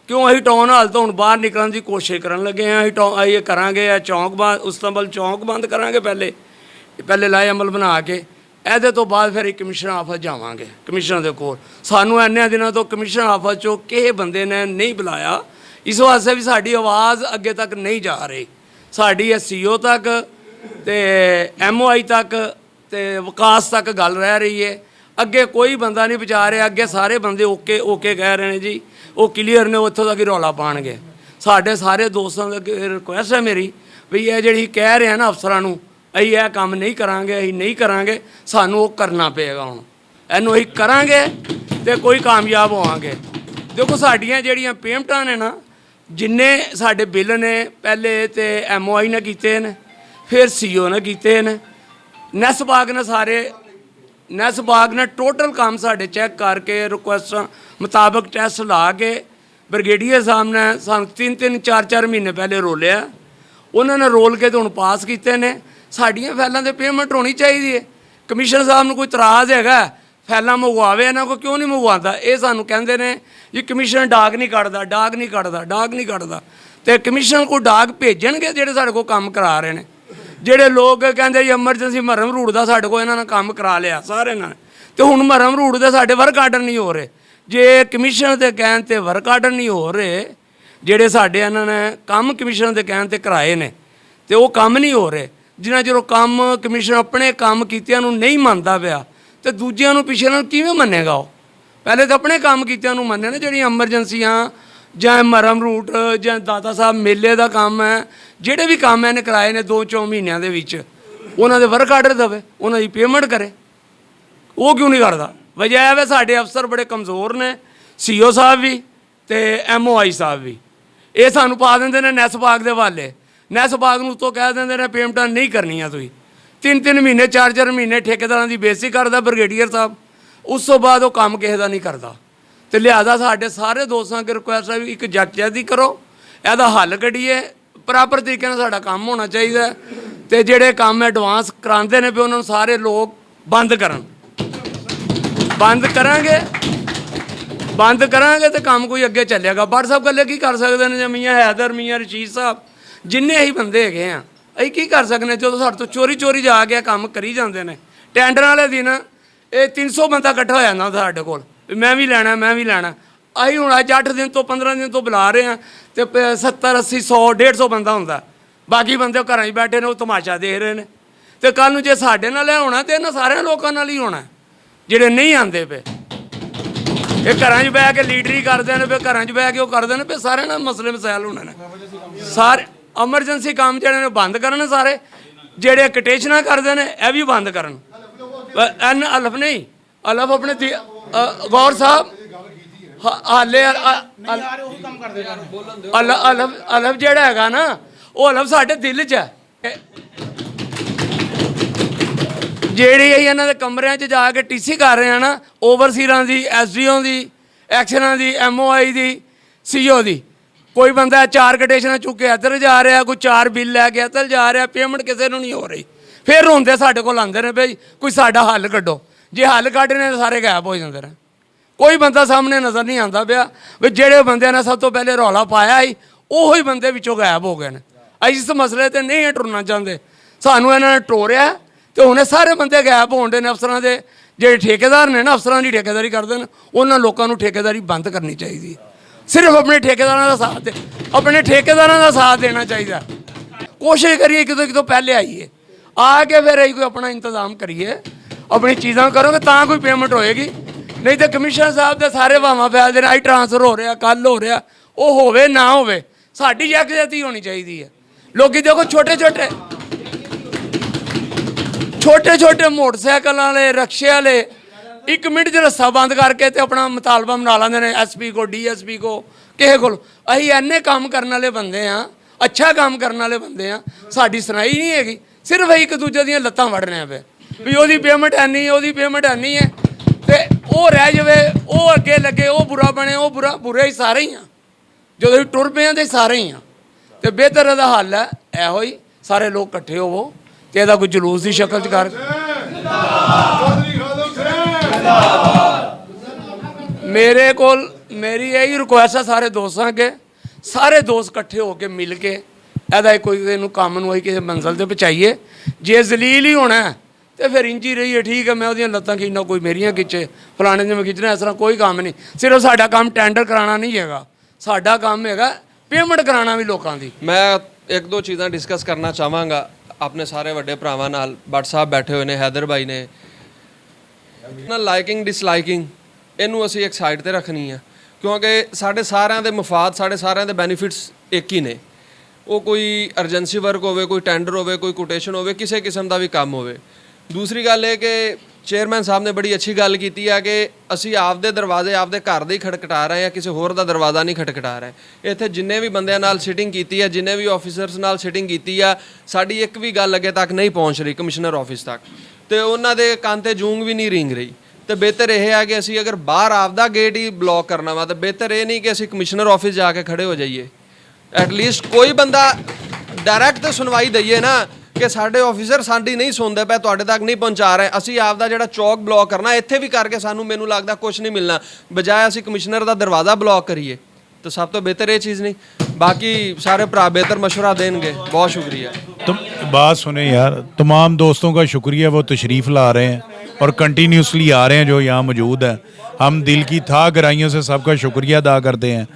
ਕਿਉਂ ਅਸੀਂ ਟਾਊਨ ਹਾਲ ਤੋਂ ਹੁਣ ਬਾਹਰ ਨਿਕਲਣ ਦੀ ਕੋਸ਼ਿਸ਼ ਕਰਨ ਲੱਗੇ ਹਾਂ। ਅਸੀਂ ਇਹ ਕਰਾਂਗੇ, ਇਹ ਚੌਂਕ ਬੰਦ, ਉਸਤਾਂਬਲ ਚੌਂਕ ਬੰਦ ਕਰਾਂਗੇ ਪਹਿਲੇ ਲਾਏ ਅਮਲ ਬਣਾ ਕੇ। ਇਹਦੇ ਤੋਂ ਬਾਅਦ ਫਿਰ ਕਮਿਸ਼ਨਰ ਆਫਿਸ ਜਾਵਾਂਗੇ, ਕਮਿਸ਼ਨਰ ਦੇ ਕੋਲ। ਸਾਨੂੰ ਇੰਨੇ ਦਿਨਾਂ ਤੋਂ ਕਮਿਸ਼ਨਰ ਆਫਿਸ 'ਚੋਂ ਕਿਸੇ ਬੰਦੇ ਨੇ ਨਹੀਂ ਬੁਲਾਇਆ, ਇਸ ਵਾਸਤੇ ਵੀ ਸਾਡੀ ਆਵਾਜ਼ ਅੱਗੇ ਤੱਕ ਨਹੀਂ ਜਾ ਰਹੀ। ਸਾਡੀ CO ਤੱਕ ਤੇ MOI ਤੱਕ ਤੇ ਵਿਕਾਸ ਤੱਕ ਗੱਲ ਰਹਿ ਰਹੀ ਹੈ। ਅੱਗੇ ਕੋਈ ਬੰਦਾ ਨਹੀਂ ਪਹੁੰਚਾ ਰਿਹਾ। ਅੱਗੇ ਸਾਰੇ ਬੰਦੇ ਓਕੇ ਕਹਿ ਰਹੇ ਨੇ ਜੀ, ਉਹ ਕਲੀਅਰ ਨੇ, ਉੱਥੋਂ ਤੱਕ ਹੀ ਰੌਲਾ ਪਾਉਣਗੇ। ਸਾਡੇ ਸਾਰੇ ਦੋਸਤਾਂ ਦੇ ਅੱਗੇ ਰਿਕੁਐਸਟ ਹੈ ਮੇਰੀ ਵੀ ਇਹ ਜਿਹੜੀ ਕਹਿ ਰਹੇ ਨਾ ਅਫਸਰਾਂ ਨੂੰ ਅਸੀਂ ਇਹ ਕੰਮ ਨਹੀਂ ਕਰਾਂਗੇ, ਸਾਨੂੰ ਉਹ ਕਰਨਾ ਪਏਗਾ। ਹੁਣ ਇਹਨੂੰ ਅਸੀਂ ਕਰਾਂਗੇ ਤੇ ਕੋਈ ਕਾਮਯਾਬ ਹੋਵਾਂਗੇ। ਦੇਖੋ ਸਾਡੀਆਂ ਜਿਹੜੀਆਂ ਪੇਮੈਂਟਾਂ ਨੇ ਨਾ, ਜਿੰਨੇ ਸਾਡੇ ਬਿੱਲ ਨੇ ਪਹਿਲੇ ਤੇ MOI ਨੇ ਕੀਤੇ ਨੇ, ਫਿਰ CO ਨੇ ਕੀਤੇ ਨੇ, ਨੈਸ ਬਾਗ ਨੇ ਟੋਟਲ ਕੰਮ ਸਾਡੇ ਚੈੱਕ ਕਰਕੇ ਰਿਕੁਐਸਟਾਂ ਮੁਤਾਬਕ ਟੈਸਟ ਲਾ ਕੇ ਬ੍ਰਿਗੇਡੀਅਰ ਸਾਹਿਬ ਨੇ ਸਾਨੂੰ 3-3 4-4 ਮਹੀਨੇ ਪਹਿਲੇ ਰੋਲਿਆ। ਉਹਨਾਂ ਨੇ ਰੋਲ ਕੇ ਤੇ ਹੁਣ ਪਾਸ ਕੀਤੇ ਨੇ। ਸਾਡੀਆਂ ਫਾਈਲਾਂ 'ਤੇ ਪੇਮੈਂਟ ਹੋਣੀ ਚਾਹੀਦੀ ਹੈ। ਕਮਿਸ਼ਨਰ ਸਾਹਿਬ ਨੂੰ ਕੋਈ ਇਤਰਾਜ਼ ਹੈਗਾ ਫਾਈਲਾਂ ਮੰਗਵਾਵੇ, ਇਹਨਾਂ ਕੋਲ ਕਿਉਂ ਨਹੀਂ ਮੰਗਵਾਉਂਦਾ? ਇਹ ਸਾਨੂੰ ਕਹਿੰਦੇ ਨੇ ਜੀ ਕਮਿਸ਼ਨਰ ਡਾਕ ਨਹੀਂ ਕੱਢਦਾ। ਤੇ ਕਮਿਸ਼ਨਰ ਕੋਲ ਡਾਕ ਭੇਜਣਗੇ ਜਿਹੜੇ ਸਾਡੇ ਕੋਲ ਕੰਮ ਕਰਾ ਰਹੇ ਨੇ। ਜਿਹੜੇ ਲੋਕ ਕਹਿੰਦੇ ਜੀ ਐਮਰਜੈਂਸੀ ਮਰਮ ਰੂਟ ਦਾ ਸਾਡੇ ਕੋਲ ਇਹਨਾਂ ਨੇ ਕੰਮ ਕਰਾ ਲਿਆ ਸਾਰੇ ਨਾਲ, ਤੇ ਹੁਣ ਮਰਮ ਰੂਟ ਦੇ ਸਾਡੇ ਵਰਕ ਆਰਡਰ ਨਹੀਂ ਹੋ ਰਹੇ। ਜੇ ਕਮਿਸ਼ਨ ਦੇ ਕਹਿਣ ਤੇ ਵਰਕ ਆਰਡਰ ਨਹੀਂ ਹੋ ਰਹੇ, ਜਿਹੜੇ ਸਾਡੇ ਇਹਨਾਂ ਨੇ ਕੰਮ ਕਮਿਸ਼ਨ ਦੇ ਕਹਿਣ ਤੇ ਕਰਾਏ ਨੇ, ਤੇ ਉਹ ਕੰਮ ਨਹੀਂ ਹੋ ਰਹੇ। ਜਿਨ੍ਹਾਂ ਚਿਰ ਕੰਮ ਕਮਿਸ਼ਨ ਆਪਣੇ ਕੰਮ ਕੀਤਿਆਂ ਨੂੰ ਨਹੀਂ ਮੰਨਦਾ ਪਿਆ, ਤੇ ਦੂਜਿਆਂ ਨੂੰ ਪਿਛਲੇ ਨੂੰ ਕਿਵੇਂ ਮੰਨੇਗਾ? ਉਹ ਪਹਿਲੇ ਤਾਂ ਆਪਣੇ ਕੰਮ ਕੀਤਿਆਂ ਨੂੰ ਮੰਨੇ ਨਾ। ਜਿਹੜੀਆਂ ਐਮਰਜੈਂਸੀਆਂ ਜਾਂ ਮਰਮ ਰੂਟ ਜਾਂ ਦਾਤਾ ਸਾਹਿਬ ਮੇਲੇ ਦਾ ਕੰਮ ਹੈ, ਜਿਹੜੇ ਵੀ ਕੰਮ ਇਹਨੇ ਕਰਾਏ ਨੇ 2-4 ਮਹੀਨਿਆਂ ਦੇ ਵਿੱਚ, ਉਹਨਾਂ ਦੇ ਵਰਕ ਆਰਡਰ ਦੇਵੇ, ਉਹਨਾਂ ਦੀ ਪੇਮੈਂਟ ਕਰੇ। ਉਹ ਕਿਉਂ ਨਹੀਂ ਕਰਦਾ? ਵਜ੍ਹਾ ਹੈ ਸਾਡੇ ਅਫਸਰ ਬੜੇ ਕਮਜ਼ੋਰ ਨੇ, ਸੀਓ ਸਾਹਿਬ ਵੀ ਤੇ MOI ਸਾਹਿਬ ਵੀ। ਇਹ ਸਾਨੂੰ ਪਾ ਦਿੰਦੇ ਨੇ ਨੈਸ ਬਾਗ ਦੇ ਹਵਾਲੇ। ਨੈਸ ਬਾਗ ਨੂੰ ਉੱਤੋਂ ਕਹਿ ਦਿੰਦੇ ਨੇ ਪੇਮੈਂਟਾਂ ਨਹੀਂ ਕਰਨੀਆਂ ਤੁਸੀਂ। 3-3 ਮਹੀਨੇ 4-4 ਮਹੀਨੇ ਠੇਕੇਦਾਰਾਂ ਦੀ ਬੇਇੱਜ਼ਤੀ ਕਰਦਾ ਬ੍ਰਿਗੇਡੀਅਰ ਸਾਹਿਬ, ਉਸ ਤੋਂ ਬਾਅਦ ਉਹ ਕੰਮ ਕਿਸੇ ਦਾ ਨਹੀਂ ਕਰਦਾ। ਤੇ ਲਿਹਾਜ਼ਾ ਸਾਡੇ ਸਾਰੇ ਦੋਸਤਾਂ ਅੱਗੇ ਰਿਕੁਐਸਟ ਹੈ ਵੀ ਇੱਕ ਜੱਜਦੀ ਕਰੋ, ਇਹਦਾ ਹੱਲ ਕੱਢੀਏ, ਪ੍ਰੋਪਰ ਤਰੀਕੇ ਨਾਲ ਸਾਡਾ ਕੰਮ ਹੋਣਾ ਚਾਹੀਦਾ। ਤੇ ਜਿਹੜੇ ਕੰਮ ਐਡਵਾਂਸ ਕਰਾਉਂਦੇ ਨੇ ਵੀ ਉਹਨਾਂ ਨੂੰ ਸਾਰੇ ਲੋਕ ਬੰਦ ਕਰਨ। ਬੰਦ ਕਰਾਂਗੇ ਤੇ ਕੰਮ ਕੋਈ ਅੱਗੇ ਚੱਲੇਗਾ। ਭੱਟ ਸਾਹਿਬ ਇਕੱਲੇ ਕੀ ਕਰ ਸਕਦੇ ਨੇ? ਜਾਂ ਮੀਆਂ ਹੈਦਰ, ਮੀਆਂ ਰਸ਼ੀਦ ਸਾਹਿਬ, ਜਿੰਨੇ ਹੀ ਬੰਦੇ ਹੈਗੇ ਆ, ਅਸੀਂ ਕੀ ਕਰ ਸਕਦੇ ਜਦੋਂ ਸਾਡੇ ਤੋਂ ਚੋਰੀ ਜਾ ਕੇ ਕੰਮ ਕਰੀ ਜਾਂਦੇ ਨੇ। ਟੈਂਡਰਾਂ ਵਾਲੇ ਦਿਨ ਇਹ 300 ਬੰਦਾ ਇਕੱਠਾ ਹੋ ਜਾਂਦਾ ਸਾਡੇ ਕੋਲ, ਮੈਂ ਵੀ ਲੈਣਾ। ਅਸੀਂ ਹੁਣ ਅੱਜ 8 ਦਿਨ ਤੋਂ 15 ਦਿਨ ਤੋਂ ਬੁਲਾ ਰਹੇ ਹਾਂ, ਤੇ 70 80 100 150 ਬੰਦਾ ਹੁੰਦਾ। ਬਾਕੀ ਬੰਦੇ ਘਰਾਂ 'ਚ ਬੈਠੇ ਨੇ, ਉਹ ਤਮਾਸ਼ਾ ਦੇਖ ਰਹੇ ਨੇ। ਤੇ ਕੱਲ੍ਹ ਨੂੰ ਜੇ ਸਾਡੇ ਨਾਲ ਇਹ ਹੋਣਾ, ਤੇ ਇਹਨਾਂ ਸਾਰਿਆਂ ਲੋਕਾਂ ਨਾਲ ਹੀ ਹੋਣਾ ਜਿਹੜੇ ਨਹੀਂ ਆਉਂਦੇ ਪਏ। ਇਹ ਘਰਾਂ 'ਚ ਬਹਿ ਕੇ ਲੀਡਰੀ ਕਰਦੇ ਨੇ, ਫਿਰ ਘਰਾਂ 'ਚ ਬਹਿ ਕੇ ਉਹ ਕਰਦੇ ਨੇ, ਫਿਰ ਸਾਰਿਆਂ ਨਾਲ ਮਸਲੇ ਮਸਾਇਲ ਹੋਣੇ ਨੇ। ਸਾਰੇ ਐਮਰਜੈਂਸੀ ਕੰਮ ਜਿਹੜੇ ਨੇ ਬੰਦ ਕਰਨ, ਸਾਰੇ ਜਿਹੜੇ ਕਟੇਸ਼ਨਾਂ ਕਰਦੇ ਨੇ ਇਹ ਵੀ ਬੰਦ ਕਰਨ। ਅਲਫ ਨਹੀਂ, ਅਲਫ ਆਪਣੇ ਗੌਰ ਸਾਹਿਬ ਹਾਲੇ ਅਲਫ ਜਿਹੜਾ ਹੈਗਾ ਨਾ, ਉਹ ਅਲਫ ਸਾਡੇ ਦਿਲ 'ਚ ਹੈ। ਜਿਹੜੀ ਅਸੀਂ ਇਹਨਾਂ ਦੇ ਕਮਰਿਆਂ 'ਚ ਜਾ ਕੇ TC ਕਰ ਰਹੇ ਹਾਂ ਨਾ, ਓਵਰਸੀਰਾਂ ਦੀ, SDO ਦੀ, ਐਕਸ਼ਨਾਂ ਦੀ, MOI ਦੀ, CO ਦੀ, ਕੋਈ ਬੰਦਾ 4 ਕਟੇਸ਼ਨਾਂ ਚੁੱਕ ਕੇ ਇੱਧਰ ਜਾ ਰਿਹਾ, ਕੋਈ 4 ਬਿੱਲ ਲੈ ਕੇ ਇੱਧਰ ਜਾ ਰਿਹਾ, ਪੇਮੈਂਟ ਕਿਸੇ ਨੂੰ ਨਹੀਂ ਹੋ ਰਹੀ। ਫਿਰ ਰੋਂਦੇ ਸਾਡੇ ਕੋਲ ਆਉਂਦੇ ਨੇ ਬਈ ਕੋਈ ਸਾਡਾ ਹੱਲ ਕੱਢੋ। ਜੇ ਹੱਲ ਕੱਢਣੇ ਤਾਂ ਸਾਰੇ ਗਾਇਬ ਹੋ ਜਾਂਦੇ ਨੇ। ਕੋਈ ਬੰਦਾ ਸਾਹਮਣੇ ਨਜ਼ਰ ਨਹੀਂ ਆਉਂਦਾ ਪਿਆ ਵੀ ਜਿਹੜੇ ਬੰਦਿਆਂ ਨੇ ਸਭ ਤੋਂ ਪਹਿਲੇ ਰੌਲਾ ਪਾਇਆ ਸੀ, ਉਹੋ ਹੀ ਬੰਦੇ ਵਿੱਚੋਂ ਗਾਇਬ ਹੋ ਗਏ ਨੇ। ਅਸੀਂ ਇਸ ਮਸਲੇ 'ਤੇ ਨਹੀਂ ਟੁਰਨਾ ਚਾਹੁੰਦੇ। ਸਾਨੂੰ ਇਹਨਾਂ ਨੇ ਟੋਰਿਆ, ਤੇ ਹੁਣ ਇਹ ਸਾਰੇ ਬੰਦੇ ਗਾਇਬ ਹੋਣ ਦੇ ਨੇ। ਅਫਸਰਾਂ ਦੇ ਜਿਹੜੇ ਠੇਕੇਦਾਰ ਨੇ ਨਾ, ਅਫਸਰਾਂ ਦੀ ਠੇਕੇਦਾਰੀ ਕਰਦੇ ਨੇ, ਉਹਨਾਂ ਲੋਕਾਂ ਨੂੰ ਠੇਕੇਦਾਰੀ ਬੰਦ ਕਰਨੀ ਚਾਹੀਦੀ ਹੈ। ਸਿਰਫ ਆਪਣੇ ਠੇਕੇਦਾਰਾਂ ਦਾ ਸਾਥ ਦੇਣਾ ਚਾਹੀਦਾ। ਕੋਸ਼ਿਸ਼ ਕਰੀਏ ਕਿਤੋਂ ਪਹਿਲੇ ਆਈਏ, ਆ ਕੇ ਫਿਰ ਅਸੀਂ ਕੋਈ ਆਪਣਾ ਇੰਤਜ਼ਾਮ ਕਰੀਏ, ਆਪਣੀ ਚੀਜ਼ਾਂ ਕਰੋਗੇ ਤਾਂ ਕੋਈ ਪੇਮੈਂਟ ਹੋਏਗੀ। ਨਹੀਂ ਤਾਂ ਕਮਿਸ਼ਨਰ ਸਾਹਿਬ ਦੇ ਸਾਰੇ ਵਾਵਾਂ ਫੈਲਦੇ ਨੇ, ਆਈ ਟਰਾਂਸਫਰ ਹੋ ਰਿਹਾ, ਕੱਲ ਹੋ ਰਿਹਾ, ਉਹ ਹੋਵੇ ਨਾ ਹੋਵੇ, ਸਾਡੀ ਯਕਜਹਿਤੀ ਹੋਣੀ ਚਾਹੀਦੀ ਹੈ। ਲੋਕੀ ਦੇਖੋ ਛੋਟੇ ਮੋਟਰਸਾਈਕਲ ਵਾਲੇ, ਰਕਸ਼ੇ ਵਾਲੇ 1 ਮਿੰਟ 'ਚ ਰਸਤਾ ਬੰਦ ਕਰਕੇ ਤੇ ਆਪਣਾ ਮੁਤਾਲਬਾ ਬਣਾ ਲੈਂਦੇ ਨੇ SP ਕੋ, DSP ਕੋ, ਕਿਸੇ ਕੋਲ। ਅਸੀਂ ਇੰਨੇ ਕੰਮ ਕਰਨ ਵਾਲੇ ਬੰਦੇ ਆ, ਅੱਛਾ ਕੰਮ ਕਰਨ ਵਾਲੇ ਬੰਦੇ ਆ, ਸਾਡੀ ਸੁਣਾਈ ਨਹੀਂ ਹੈਗੀ। ਸਿਰਫ ਇੱਕ ਦੂਜੇ ਦੀਆਂ ਲੱਤਾਂ ਵੜ ਰਹੇ ਪਏ ਵੀ ਉਹਦੀ ਪੇਮੈਂਟ ਐਨੀ ਹੈ, ਉਹਦੀ ਪੇਮੈਂਟ ਐਨੀ ਹੈ, ਤੇ ਉਹ ਰਹਿ ਜਾਵੇ, ਉਹ ਅੱਗੇ ਲੱਗੇ, ਉਹ ਬੁਰਾ ਬਣੇ, ਉਹ ਬੁਰੇ ਹੀ ਸਾਰੇ ਹੀ ਆ। ਜਦੋਂ ਅਸੀਂ ਟੁਰ ਪਏ ਹਾਂ ਤੇ ਸਾਰੇ ਹੀ ਆ। ਤੇ ਬਿਹਤਰ ਇਹਦਾ ਹੱਲ ਹੈ ਇਹੋ ਹੀ, ਸਾਰੇ ਲੋਕ ਇਕੱਠੇ ਹੋਵੋ ਤੇ ਇਹਦਾ ਕੋਈ ਜਲੂਸ ਦੀ ਸ਼ਕਲ 'ਚ ਕਰ। ਮੇਰੀ ਇਹੀ ਰਿਕੁਐਸਟ ਹੈ ਸਾਰੇ ਦੋਸਤਾਂ ਅੱਗੇ, ਸਾਰੇ ਦੋਸਤ ਇਕੱਠੇ ਹੋ ਕੇ ਮਿਲ ਕੇ ਇਹਦਾ ਕੋਈ ਨੂੰ ਕੰਮ ਨੂੰ ਅਸੀਂ ਕਿਸੇ ਮੰਜ਼ਿਲ 'ਤੇ ਪਹੁੰਚਾਈਏ। ਜੇ ਜ਼ਲੀਲ ਹੀ ਹੋਣਾ ਤੇ ਫਿਰ ਇੰਝ ਹੀ ਰਹੀਏ, ਠੀਕ ਹੈ, ਮੈਂ ਉਹਦੀਆਂ ਲੱਤਾਂ ਖਿੱਚਣਾ, ਕੋਈ ਮੇਰੀਆਂ ਖਿੱਚੇ, ਫਲਾਣੇ ਦੇ ਮੈਂ ਖਿੱਚਣਾ, ਇਸ ਤਰ੍ਹਾਂ ਕੋਈ ਕੰਮ ਨਹੀਂ। ਸਿਰਫ ਸਾਡਾ ਕੰਮ ਟੈਂਡਰ ਕਰਾਉਣਾ ਨਹੀਂ ਹੈਗਾ, ਸਾਡਾ ਕੰਮ ਹੈਗਾ ਪੇਮੈਂਟ ਕਰਾਉਣਾ ਵੀ ਲੋਕਾਂ ਦੀ। ਮੈਂ 1-2 ਚੀਜ਼ਾਂ ਡਿਸਕਸ ਕਰਨਾ ਚਾਹਾਂਗਾ ਆਪਣੇ ਸਾਰੇ ਵੱਡੇ ਭਰਾਵਾਂ ਨਾਲ। ਭੱਟ ਸਾਹਿਬ ਬੈਠੇ ਹੋਏ ਨੇ, ਹੈਦਰ ਬਾਈ ਨੇ। ਨਾ ਲਾਈਕਿੰਗ ਡਿਸਲਾਈਕਿੰਗ ਇਹਨੂੰ ਅਸੀਂ ਇੱਕ ਸਾਈਡ ਤੇ ਰੱਖਣੀ ਆ, ਕਿਉਂਕਿ ਸਾਡੇ ਸਾਰਿਆਂ ਦੇ ਮਫਾਦ, ਸਾਡੇ ਸਾਰਿਆਂ ਦੇ ਬੈਨੀਫਿਟਸ ਇੱਕ ਹੀ ਨੇ। ਉਹ ਕੋਈ ਅਰਜੈਂਸੀ ਵਰਕ ਹੋਵੇ, ਕੋਈ ਟੈਂਡਰ ਹੋਵੇ, ਕੋਈ ਕੋਟੇਸ਼ਨ ਹੋਵੇ, ਕਿਸੇ ਕਿਸਮ ਦਾ ਵੀ ਕੰਮ ਹੋਵੇ। ਦੂਸਰੀ ਗੱਲ ਇਹ ਕਿ ਚੇਅਰਮੈਨ ਸਾਹਿਬ ਨੇ ਬੜੀ ਅੱਛੀ ਗੱਲ ਕੀਤੀ ਹੈ ਕਿ ਅਸੀਂ ਆਪਦੇ ਦਰਵਾਜ਼ੇ ਆਪਦੇ ਘਰ ਦੇ ਹੀ ਖਟਖਟਾ ਰਹੇ ਹਾਂ, ਕਿਸੇ ਹੋਰ ਦਾ ਦਰਵਾਜ਼ਾ ਨਹੀਂ ਖਟਖਟਾ ਰਹੇ। ਇੱਥੇ ਜਿੰਨੇ ਵੀ ਬੰਦਿਆਂ ਨਾਲ ਸਿਟਿੰਗ ਕੀਤੀ ਹੈ, ਜਿੰਨੇ ਵੀ ਆਫੀਸਰਸ ਨਾਲ ਸਿਟਿੰਗ ਕੀਤੀ ਆ, ਸਾਡੀ ਇੱਕ ਵੀ ਗੱਲ ਅੱਗੇ ਤੱਕ ਨਹੀਂ ਪਹੁੰਚ ਰਹੀ ਕਮਿਸ਼ਨਰ ਆਫਿਸ ਤੱਕ, ਤੇ ਉਹਨਾਂ ਦੇ ਕੰਨ 'ਤੇ ਜੂੰਗ ਵੀ ਨਹੀਂ ਰਿੰਗ ਰਹੀ। ਤੇ ਬਿਹਤਰ ਇਹ ਹੈ ਕਿ ਅਸੀਂ ਅਗਰ ਬਾਹਰ ਆਪਦਾ ਗੇਟ ਹੀ ਬਲੌਕ ਕਰਨਾ ਵਾ, ਤਾਂ ਬਿਹਤਰ ਇਹ ਨਹੀਂ ਕਿ ਅਸੀਂ ਕਮਿਸ਼ਨਰ ਆਫਿਸ ਜਾ ਕੇ ਖੜੇ ਹੋ ਜਾਈਏ। ਐਟਲੀਸਟ ਕੋਈ ਬੰਦਾ ਡਾਇਰੈਕਟ ਸੁਣਵਾਈ ਦਈਏ ਨਾ ਕਿ ਸਾਡੇ ਆਫੀਸਰ ਸਾਡੀ ਨਹੀਂ ਸੁਣਦੇ ਪਏ, ਤੁਹਾਡੇ ਤੱਕ ਨਹੀਂ ਪਹੁੰਚਾ ਰਹੇ, ਅਸੀਂ ਆਪਦਾ ਜਿਹੜਾ ਚੌਕ ਬਲੌਕ ਕਰਨਾ ਇੱਥੇ ਵੀ ਕਰਕੇ ਮੈਨੂੰ ਲੱਗਦਾ ਕੁਝ ਨਹੀਂ ਮਿਲਣਾ, ਬਜਾਏ ਅਸੀਂ ਕਮਿਸ਼ਨਰ ਦਾ ਦਰਵਾਜ਼ਾ ਬਲੌਕ ਕਰੀਏ। ਤਾਂ ਸਭ ਤੋਂ ਬਿਹਤਰ ਇਹ ਚੀਜ਼ ਨਹੀਂ। ਬਾਕੀ ਸਾਰੇ ਭਰਾ ਬਿਹਤਰ ਮਸ਼ਵਰਾ ਦੇਣਗੇ। ਬਹੁਤ ਸ਼ੁਕਰੀਆ। तुम बात सुने यार, तमाम दोस्तों का शुक्रिया, वो तशरीफ़ ला रहे हैं और कंटिन्यूसली आ रहे हैं जो यहाँ मौजूद हैं। हम दिल की था गहराइयों से सबका शुक्रिया अदा करते हैं।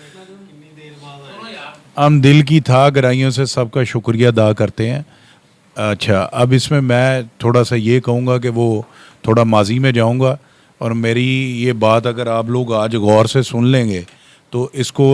हम दिल की था गहराइयों से सबका शुक्रिया अदा करते हैं। अच्छा, अब इसमें मैं थोड़ा सा ये कहूँगा कि वो थोड़ा माजी में जाऊँगा, और मेरी ये बात अगर आप लोग आज गौर से सुन लेंगे तो इसको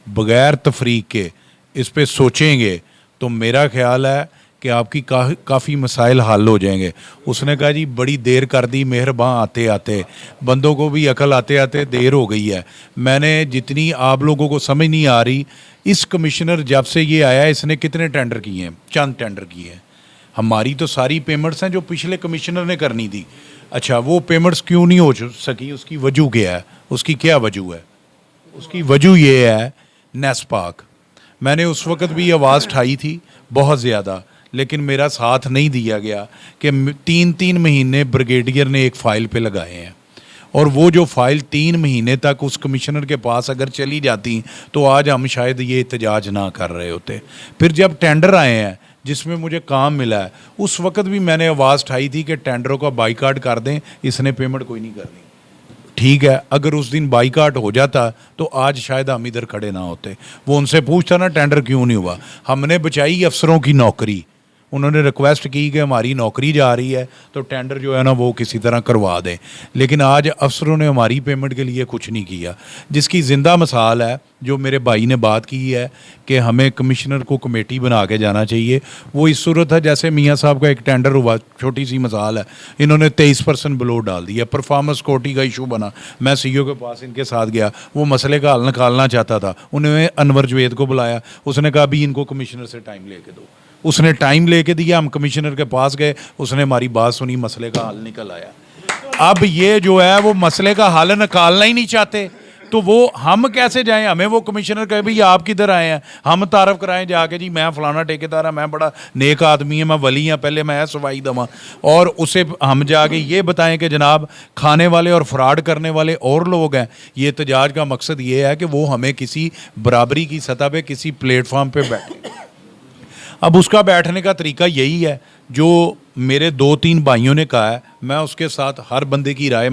बग़ैर तफरीक के इस पे सोचेंगे तो मेरा ख्याल है कि आपकी काफ़ी मसाइल हल हो जाएंगे। उसने कहा जी बड़ी देर कर दी मेहरबान आते आते, बंदों को भी अकल आते आते देर हो गई है। मैंने जितनी आप लोगों को समझ नहीं आ रही, इस कमिश्नर जब से ये आया इसने कितने टेंडर किए हैं? चंद टेंडर किए हैं। हमारी तो सारी पेमेंट्स हैं जो पिछले कमिश्नर ने करनी थी। अच्छा, वो पेमेंट्स क्यों नहीं हो सकी? उसकी वजह क्या है? उसकी क्या वजह है? उसकी वजह ये है नेस्पाक। मैंने उस वक्त भी आवाज़ उठाई थी बहुत ज़्यादा, लेकिन मेरा साथ नहीं दिया गया कि 3 महीने ब्रिगेडियर ने एक फ़ाइल पे लगाए हैं, और वो जो फ़ाइल 3 महीने तक उस कमिश्नर के पास अगर चली जाती तो आज हम शायद ये एहतजाज ना कर रहे होते। फिर जब टेंडर आए हैं जिसमें मुझे काम मिला है, उस वक्त भी मैंने आवाज़ उठाई थी कि टेंडरों का बाइकाट कर दें, इसने पेमेंट कोई नहीं करनी। ठीक है, अगर उस दिन बाइकाट हो जाता तो आज शायद हम इधर खड़े ना होते। वो उनसे पूछता ना टेंडर क्यों नहीं हुआ। हमने बचाई अफसरों की नौकरी। उन्होंने रिक्वेस्ट की कि हमारी नौकरी जा रही है तो टेंडर जो है ना वो किसी तरह करवा दें, लेकिन आज अफसरों ने हमारी पेमेंट के लिए कुछ नहीं किया। जिसकी ज़िंदा मिसाल है जो मेरे भाई ने बात की है कि हमें कमिश्नर को कमेटी बना के जाना चाहिए। वो इस सूरत है जैसे मियाँ साहब का एक टेंडर हुआ, छोटी सी मिसाल है, इन्होंने 23% बिलो डाल दिया, परफॉर्मेंस कोटी का इशू बना। मैं CEO के पास इनके साथ गया, वो मसले का हल निकालना चाहता था। उन्होंने अनवर जवेद को बुलाया, उसने कहा अभी इनको कमिश्नर से टाइम लेके दो। उसने टाइम लेके दिया, हम कमिश्नर के पास गए, उसने हमारी बात सुनी, मसले का हल निकल आया। अब ये जो है वो मसले का हल निकालना ही नहीं चाहते, तो वो हम कैसे जाएं? हमें वो कमिश्नर कहे भाई आप किधर आए हैं, हम तारफ़ कराएं जाके जी मैं फ़लाना ठेकेदार है, मैं बड़ा नेक आदमी है, मैं वली हाँ, पहले मैं सवाई दवा, और उसे हम जाके ये बताएं कि जनाब खाने वाले और फ्रॉड करने वाले और लोग हैं। ये एहतजाज का मकसद ये है कि वो हमें किसी बराबरी की सतह पे किसी प्लेटफॉर्म पे बैठे। अब उसका बैठने का तरीका यही है जो मेरे 2-3 भाइयों ने कहा है, मैं उसके साथ हर बंदे की राय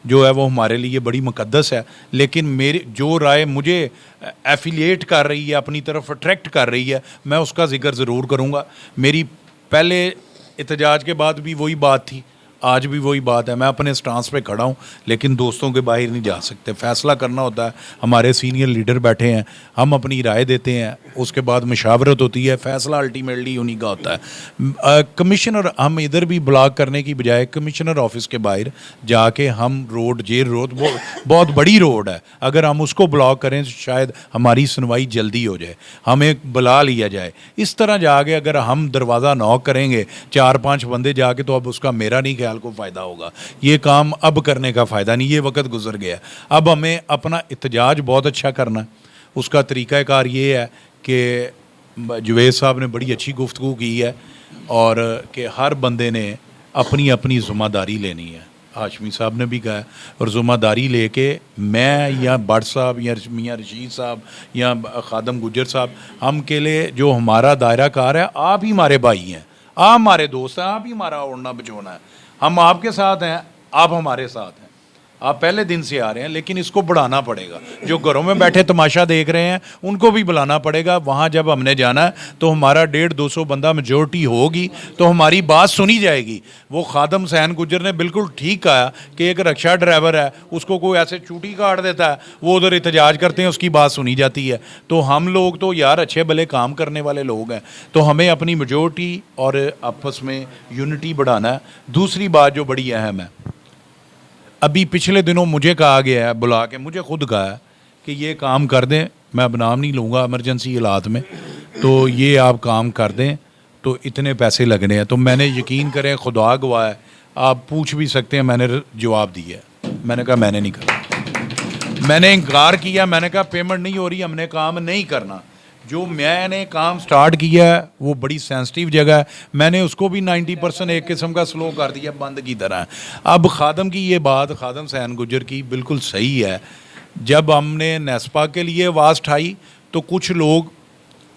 जो है वो हमारे लिए बड़ी मुकद्दस है, लेकिन मेरी जो राय मुझे एफिलिएट कर रही है, अपनी तरफ अट्रैक्ट कर रही है, मैं उसका जिक्र ज़रूर करूँगा। मेरी पहले एहतजाज के बाद भी वही बात थी, आज भी वही बात है। मैं अपने स्टांस पे खड़ा हूँ, लेकिन दोस्तों के बाहर नहीं जा सकते। फैसला करना होता है, हमारे सीनियर लीडर बैठे हैं, हम अपनी राय देते हैं, उसके बाद मशावरत होती है, फैसला अल्टीमेटली उन्हीं का होता है। कमिश्नर हम इधर भी ब्लॉक करने की बजाय कमिश्नर ऑफिस के बाहर जाके हम रोड, जेल रोड बहुत बड़ी रोड है, अगर हम उसको ब्लॉक करें तो शायद हमारी सुनवाई जल्दी हो जाए, हमें बुला लिया जाए। इस तरह जाके अगर हम दरवाज़ा नॉक करेंगे 4-5 बंदे जाके, तो अब उसका मेरा नहीं को फ़ायदा होगा। ये काम अब करने का फ़ायदा नहीं, ये वक्त गुजर गया। अब हमें अपना एहतजाज बहुत अच्छा करना है। उसका तरीक़ाकार ये है कि जवेद साहब ने बड़ी अच्छी गुफ्तगू की है, और कि हर बंदे ने अपनी अपनी ज़िम्मेदारी लेनी है। हाशमी साहब ने भी कहा, और ज़िम्मेदारी लेके मैं या भट्ट साहब या मियाँ रशीद साहब या खादम गुज्जर साहब, हम के लिए जो हमारा दायरा कार है, आप ही हमारे भाई हैं, आप हमारे दोस्त हैं, आप ही हमारा ओढ़ना बचोना है। हम आपके साथ हैं, आप हमारे साथ हैं, आप पहले दिन से आ रहे हैं, लेकिन इसको बढ़ाना पड़ेगा। जो घरों में बैठे तमाशा देख रहे हैं उनको भी बुलाना पड़ेगा। वहाँ जब हमने जाना है तो हमारा 150-200 बंदा मेजोरिटी होगी तो हमारी बात सुनी जाएगी। वो खादम सैन गुज्जर ने बिल्कुल ठीक कहा कि एक रिक्शा ड्राइवर है, उसको कोई ऐसे चूटी काट देता है, वो उधर एहतजाज करते हैं, उसकी बात सुनी जाती है। तो हम लोग तो यार अच्छे भले काम करने वाले लोग हैं, तो हमें अपनी मेजोरिटी और आपस में यूनिटी बढ़ाना है। दूसरी बात जो बड़ी अहम है, अभी पिछले दिनों मुझे कहा गया है, बुला के मुझे खुद कहा है कि ये काम कर दें, मैं अब नाम नहीं लूँगा इमरजेंसी हालात में, तो ये आप काम कर दें तो इतने पैसे लगने हैं। तो मैंने यकीन करें, खुदा गवाह है, आप पूछ भी सकते हैं, मैंने जवाब दिया है। मैंने कहा मैंने नहीं करना, मैंने इनकार किया, मैंने कहा पेमेंट नहीं हो रही, हमने काम नहीं करना। जो मैंने काम स्टार्ट किया है वो बड़ी सेंसिटिव जगह है, मैंने उसको भी 90% एक किस्म का स्लो कर दिया, बंद की तरह। अब खादम की ये बात, खादम सैन गुज्जर की बिल्कुल सही है। जब हमने नेस्पा के लिए आवाज़ उठाई तो कुछ लोग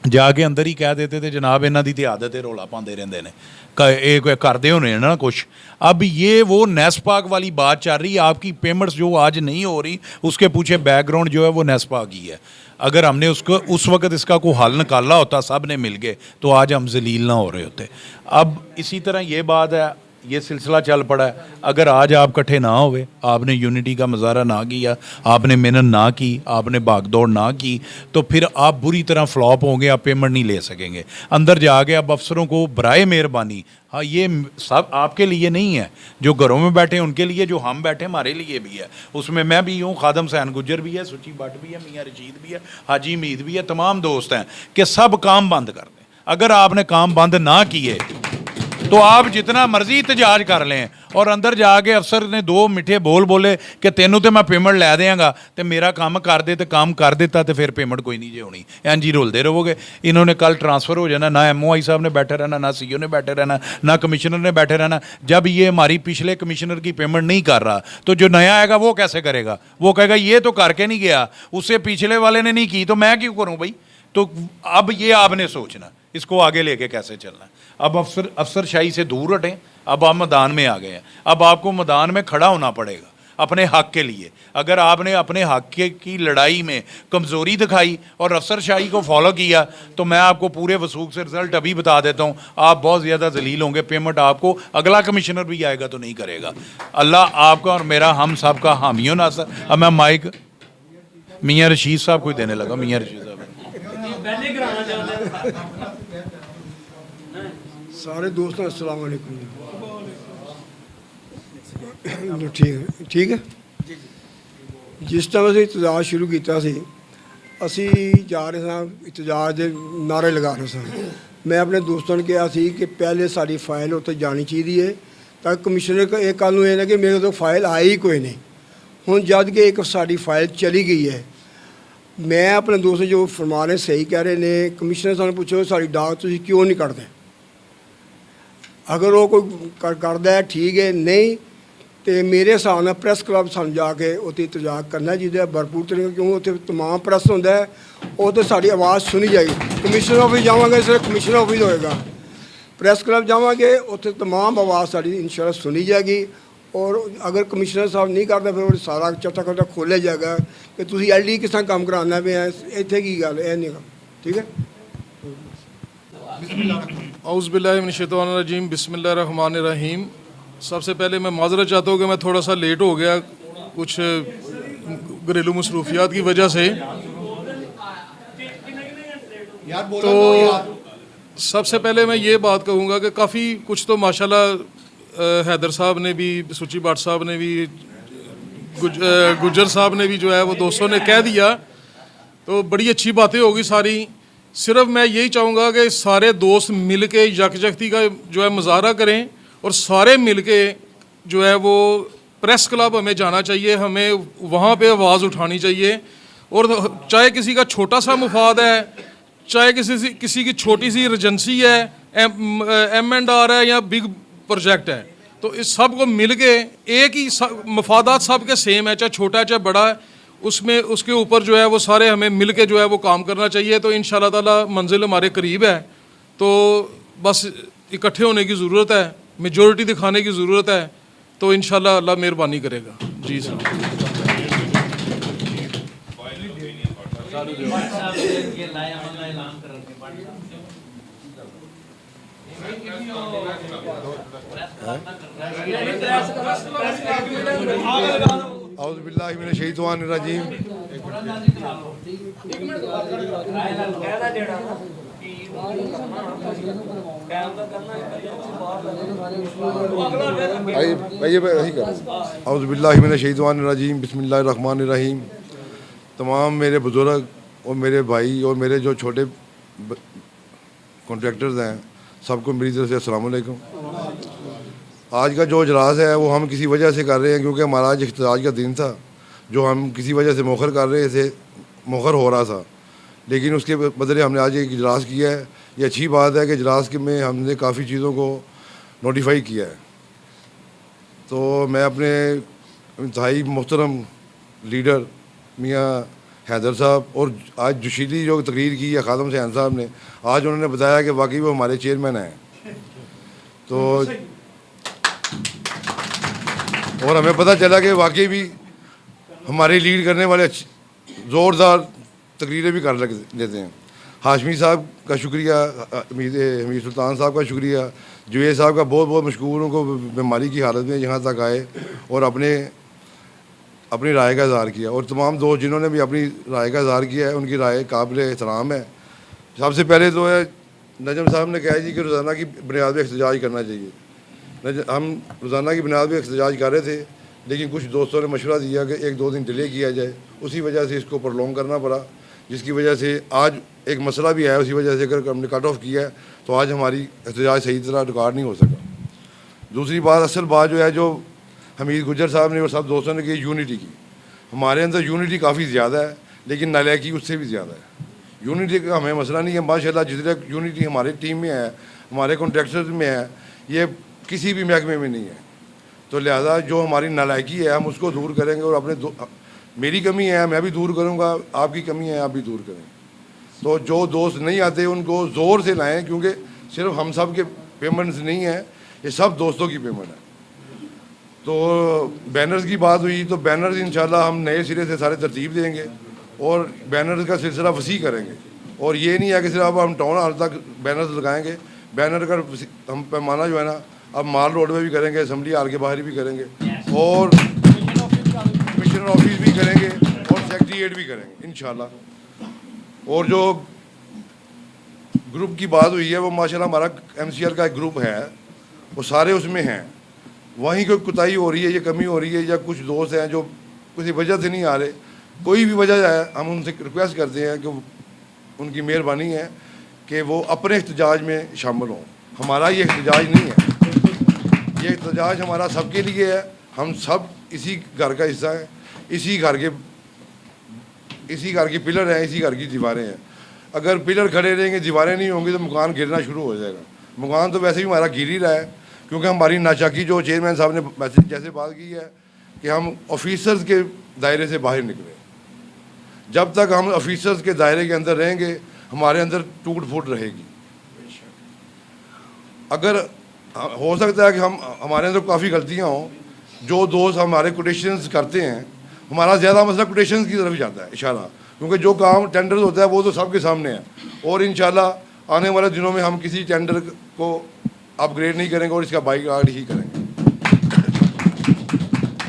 जाके अंदर ही कह देते थे जनाब इन्हां दी ते आदत है रौला पाते रहते हैं करते होने ना कुछ। अब ये वो नेस्पाक वाली बात चल रही है, आपकी पेमेंट्स जो आज नहीं हो रही उसके पीछे बैकग्राउंड जो है वो नेस्पाक ही है। अगर हमने उसको उस वक्त इसका कोई हल निकाला होता सब ने मिल के तो आज हम जलील ना हो रहे होते। अब इसी तरह ये बात है, ये सिलसिला चल पड़ा है। अगर आज आप इकट्ठे ना हुए, आपने यूनिटी का मुजाहरा ना किया, आपने मेहनत ना की, आपने भागदौड़ ना की, तो फिर आप बुरी तरह फ्लॉप होंगे, आप पेमेंट नहीं ले सकेंगे। अंदर जाके अब अफसरों को बराए मेहरबानी, हाँ ये सब आपके लिए नहीं है, जो घरों में बैठे हैं उनके लिए, जो हम बैठे हमारे लिए भी है। उसमें मैं भी हूँ, खादम सैन गुज्जर भी है, सुची भट्ट भी है, मियाँ रशीद भी है, हाजी मीद भी है, तमाम दोस्त हैं कि सब काम बंद कर दें। अगर आपने काम बंद ना किए तो आप जितना मर्जी एहतजाज कर लें और अंदर जाके अफसर ने दो मिठे बोल बोले कि तेनों तो मैं पेमेंट लै देंगा तो मेरा काम कर दे, तो काम कर देता तो फिर पेमेंट कोई नहीं जे होनी, इंज ही रोलते रहोगे। इन्होंने कल ट्रांसफ़र हो जाना, ना MOI साहब ने बैठे रहना, ना CO ने बैठे रहना, ना कमिश्नर ने बैठे रहना। जब ये हमारी पिछले कमिश्नर की पेमेंट नहीं कर रहा तो जो नया आएगा वो कैसे करेगा? वो कहेगा ये तो करके नहीं गया, उससे पिछले वाले ने नहीं की तो मैं क्यों करूँ भाई? तो अब ये आपने सोचना इसको आगे लेके कैसे चलना। अब अफसरशाही से दूर हटें, अब आप मैदान में आ गए हैं। अब आपको मैदान में खड़ा होना पड़ेगा अपने हक के लिए। अगर आपने अपने हक की लड़ाई में कमज़ोरी दिखाई और अफसरशाही को फॉलो किया तो मैं आपको पूरे वसूख से रिजल्ट अभी बता देता हूँ, आप बहुत ज़्यादा जलील होंगे। पेमेंट आपको अगला कमिश्नर भी आएगा तो नहीं करेगा। अल्लाह आपका और मेरा हम सब का हामी हो नासर। अब मैं माइक मियाँ रशीद साहब को देने लगा। मियाँ रशीद साहब सारे दोस्तों अस्सलाम वालेकुम। ठीक है। जिस टाइम ਅਸੀਂ ਇਤਜਾਜ ਸ਼ੁਰੂ ਕੀਤਾ ਸੀ, ਅਸੀਂ ਜਾ ਰਹੇ ਸਾਂ ਇਤਜਾਜ ਦੇ ਨਾਰੇ ਲਗਾ ਰਹੇ ਸਾਂ। ਮੈਂ ਆਪਣੇ ਦੋਸਤਾਂ ਨੂੰ ਕਿਹਾ ਸੀ ਕਿ ਪਹਿਲੇ ਸਾਡੀ ਫਾਈਲ ਉੱਤੇ ਜਾਣੀ ਚਾਹੀਦੀ ਹੈ ਤਾਂ ਕਮਿਸ਼ਨਰ ਇਹ ਕੱਲ੍ਹ ਨੂੰ ਇਹ ਨਾ ਕਿ ਮੇਰੇ ਤੋਂ ਫਾਈਲ ਆਈ ਹੀ ਕੋਈ ਨਹੀਂ। ਹੁਣ ਜਦ ਕਿ ਇੱਕ ਸਾਡੀ ਫਾਈਲ ਚਲੀ ਗਈ ਹੈ, ਮੈਂ ਆਪਣੇ ਦੋਸਤ ਜੋ ਫਰਮਾ ਰਹੇ ਸਹੀ ਕਹਿ ਰਹੇ ਨੇ। ਕਮਿਸ਼ਨਰ ਸਾਨੂੰ ਪੁੱਛੋ ਸਾਡੀ ਡਾਕ ਤੁਸੀਂ ਕਿਉਂ ਨਹੀਂ ਕੱਢਦੇ? ਅਗਰ ਉਹ ਕੋਈ ਕਰਦਾ ਹੈ ਠੀਕ ਹੈ, ਨਹੀਂ तो मेरे हिसाब नाल प्रैस क्लब सानूं जाके उत्थे इतजाज करना चाहिए भरपूर तरीके, क्योंकि उत्थे तमाम प्रैस होंदा है, वो तो साड़ी आवाज़ सुनी जाएगी। कमिश्नर ऑफिस जावांगे सिर्फ कमिश्नर ऑफिस होएगा, प्रैस क्लब जावांगे उत्थे तमाम आवाज़ साड़ी इंशाअल्लाह सुनी जाएगी। और अगर कमिश्नर साहब नहीं करते फिर सारा चट्टा खट्टा खोलिया जाएगा कि तुसीं LD किस तरह काम कराना पे इत्थे की गल है नहीं गल। ठीक है। औज़ बिल्लाहि मिनश शैतानिर रजीम, बिस्मिल्लाहिर रहमानिर रहीम। सबसे पहले मैं माजरत चाहता हूँ कि मैं थोड़ा सा लेट हो गया कुछ घरेलू मसरूफियात की वजह से। तो सबसे पहले मैं ये बात कहूँगा कि काफ़ी कुछ तो माशाल्लाह हैदर साहब ने भी, सुची भट्ट साहब ने भी, गुज्जर साहब ने भी जो है वो दोस्तों ने कह दिया, तो बड़ी अच्छी बातें होगी सारी। सिर्फ मैं यही चाहूँगा कि सारे दोस्त मिल के यकजहती का जो है मुजाहरा करें और सारे मिलके जो है वो प्रेस क्लब हमें जाना चाहिए, हमें वहाँ पे आवाज़ उठानी चाहिए। और चाहे किसी का छोटा सा मुफाद है, चाहे किसी की छोटी सी एजेंसी है, M&R है या बिग प्रोजेक्ट है, तो इस सब को मिल के एक ही मफादात सब के सेम है, चाहे छोटा है चाहे बड़ा है, उसमें उसके ऊपर जो है वो सारे हमें मिल के जो है वो काम करना चाहिए। तो इंशाअल्लाह ताला मंजिल हमारे करीब है, तो बस इकट्ठे होने की ज़रूरत है, मेजॉरिटी दिखाने की ज़रूरत है, तो इंशाल्लाह अल्लाह मेहरबानी करेगा। जी सर। औज़ु बिल्लाहि मिनश शैतानिर रजीम। औज़ु बिल्लाहि मिनश शैतानिर रजीम, बिस्मिल्लाहिर रहमानिर रहीम। तमाम मेरे बुज़ुर्ग और मेरे भाई और मेरे जो छोटे कॉन्ट्रैक्टर्स हैं, सबको मेरी तरफ से अस्सलाम वालेकुम। आज का जो इजलास है वो हम किसी वजह से कर रहे हैं, क्योंकि हमारा आज इख्तिजाज का दिन था, जो हम किसी वजह से मौखर कर रहे थे, मौखर हो रहा था, लेकिन उसके बदले हमने आज एक इजलास किया है। ये अच्छी बात है कि इजलास में हमने काफ़ी चीज़ों को नोटिफाई किया है। तो मैं अपने इंतहाई मोहतरम लीडर मियाँ हैदर साहब, और आज जोशीली जो तकरीर की है खादम हुसैन साहब ने, आज उन्होंने बताया कि वाकई वो हमारे चेयरमैन हैं। तो और हमें पता चला कि वाकई भी हमारे लीड करने वाले ज़ोरदार तकरीरें भी कर लेते हैं। हाशमी साहब का शुक्रिया, हमीद सुल्तान साहब का शुक्रिया, जुवेद साहब का बहुत बहुत मशकूर हूँ को बीमारी की हालत में यहाँ तक आए और अपनी राय का इज़हार किया। और तमाम दोस्त जिन्होंने भी अपनी राय का इज़हार किया है, उनकी राय काबिल एहतराम है। सबसे पहले तो है नजम साहब ने कहा जी कि रोज़ाना की बुनियाद पर एहतजाज करना चाहिए। हम रोज़ाना की बुनियाद पर एहतजाज कर रहे थे, लेकिन कुछ दोस्तों ने मशवरा दिया कि 1-2 दिन डिले किया जाए, उसी वजह से इसको प्रलोंग करना पड़ा, जिसकी वजह से आज एक मसला भी आया। उसी वजह से अगर हमने कट ऑफ किया है तो आज हमारी एहतजाज सही तरह रिकॉर्ड नहीं हो सका। दूसरी बात, असल बात जो है, जो हमीद गुजर साहब ने और सब दोस्तों ने की यूनिटी की। हमारे अंदर यूनिटी काफ़ी ज़्यादा है, लेकिन नालायकी उससे भी ज़्यादा है। यूनिटी का हमें मसला नहीं है, माशाल्लाह जितने यूनिटी हमारी टीम में है, हमारे कॉन्ट्रैक्टर्स में है, ये किसी भी महकमे में नहीं है। तो लिहाजा जो हमारी नालायकी है हम उसको दूर करेंगे, और अपने मेरी कमी है मैं भी दूर करूँगा, आपकी कमी है आप भी दूर करें। तो जो दोस्त नहीं आते उनको ज़ोर से लाएं, क्योंकि सिर्फ हम सब के पेमेंट्स नहीं है, ये सब दोस्तों की पेमेंट है। तो बैनर्स की बात हुई, तो बैनर्स इंशाल्लाह हम नए सिरे से सारे तरतीब देंगे और बैनर्स का सिलसिला वसी करेंगे। और ये नहीं है कि सिर्फ हम टाउन हॉल तक बैनर्स लगाएंगे, बैनर का हम पैमाना जो है ना अब माल रोड में भी करेंगे, असम्बली हाल के बाहर भी करेंगे, और कमिश्नर ऑफिस भी करेंगे, और सेक्रेटेरिएट भी करेंगे इंशाल्लाह। और जो ग्रुप की बात हुई है, वो माशाल्लाह हमारा MCR का एक ग्रुप है, वो सारे उसमें हैं। वहीं कोई कुताही हो रही है या कमी हो रही है, या कुछ दोस्त हैं जो किसी वजह से नहीं आ रहे, कोई भी वजह है, हम उनसे रिक्वेस्ट करते हैं कि उनकी मेहरबानी है कि वो अपने एहतजाज में शामिल हों। हमारा ये एहतजाज नहीं है, ये एहतजाज हमारा सबके लिए है। हम सब इसी घर का हिस्सा है, इसी घर की पिलर हैं, इसी घर की दीवारें हैं। अगर पिलर खड़े रहेंगे, दीवारें नहीं होंगी, तो मकान गिरना शुरू हो जाएगा। मकान तो वैसे भी हमारा गिर ही रहा है, क्योंकि हमारी नाचाकी जो चेयरमैन साहब ने जैसे बात की है कि हम ऑफिसर्स के दायरे से बाहर निकले। जब तक हम ऑफिसर्स के दायरे के अंदर रहेंगे, हमारे अंदर टूट फूट रहेगी। अगर हो सकता है कि हमारे अंदर काफ़ी गलतियां हों, जो दोस्त हमारे कोटेशंस करते हैं, हमारा ज़्यादा मसला कोटेशंस की तरफ जाता है इशारा, क्योंकि जो काम टेंडर होता है वो तो सबके सामने है। और इंशाल्लाह आने वाले दिनों में हम किसी टेंडर को अपग्रेड नहीं करेंगे और इसका बाइकआउट ही करेंगे।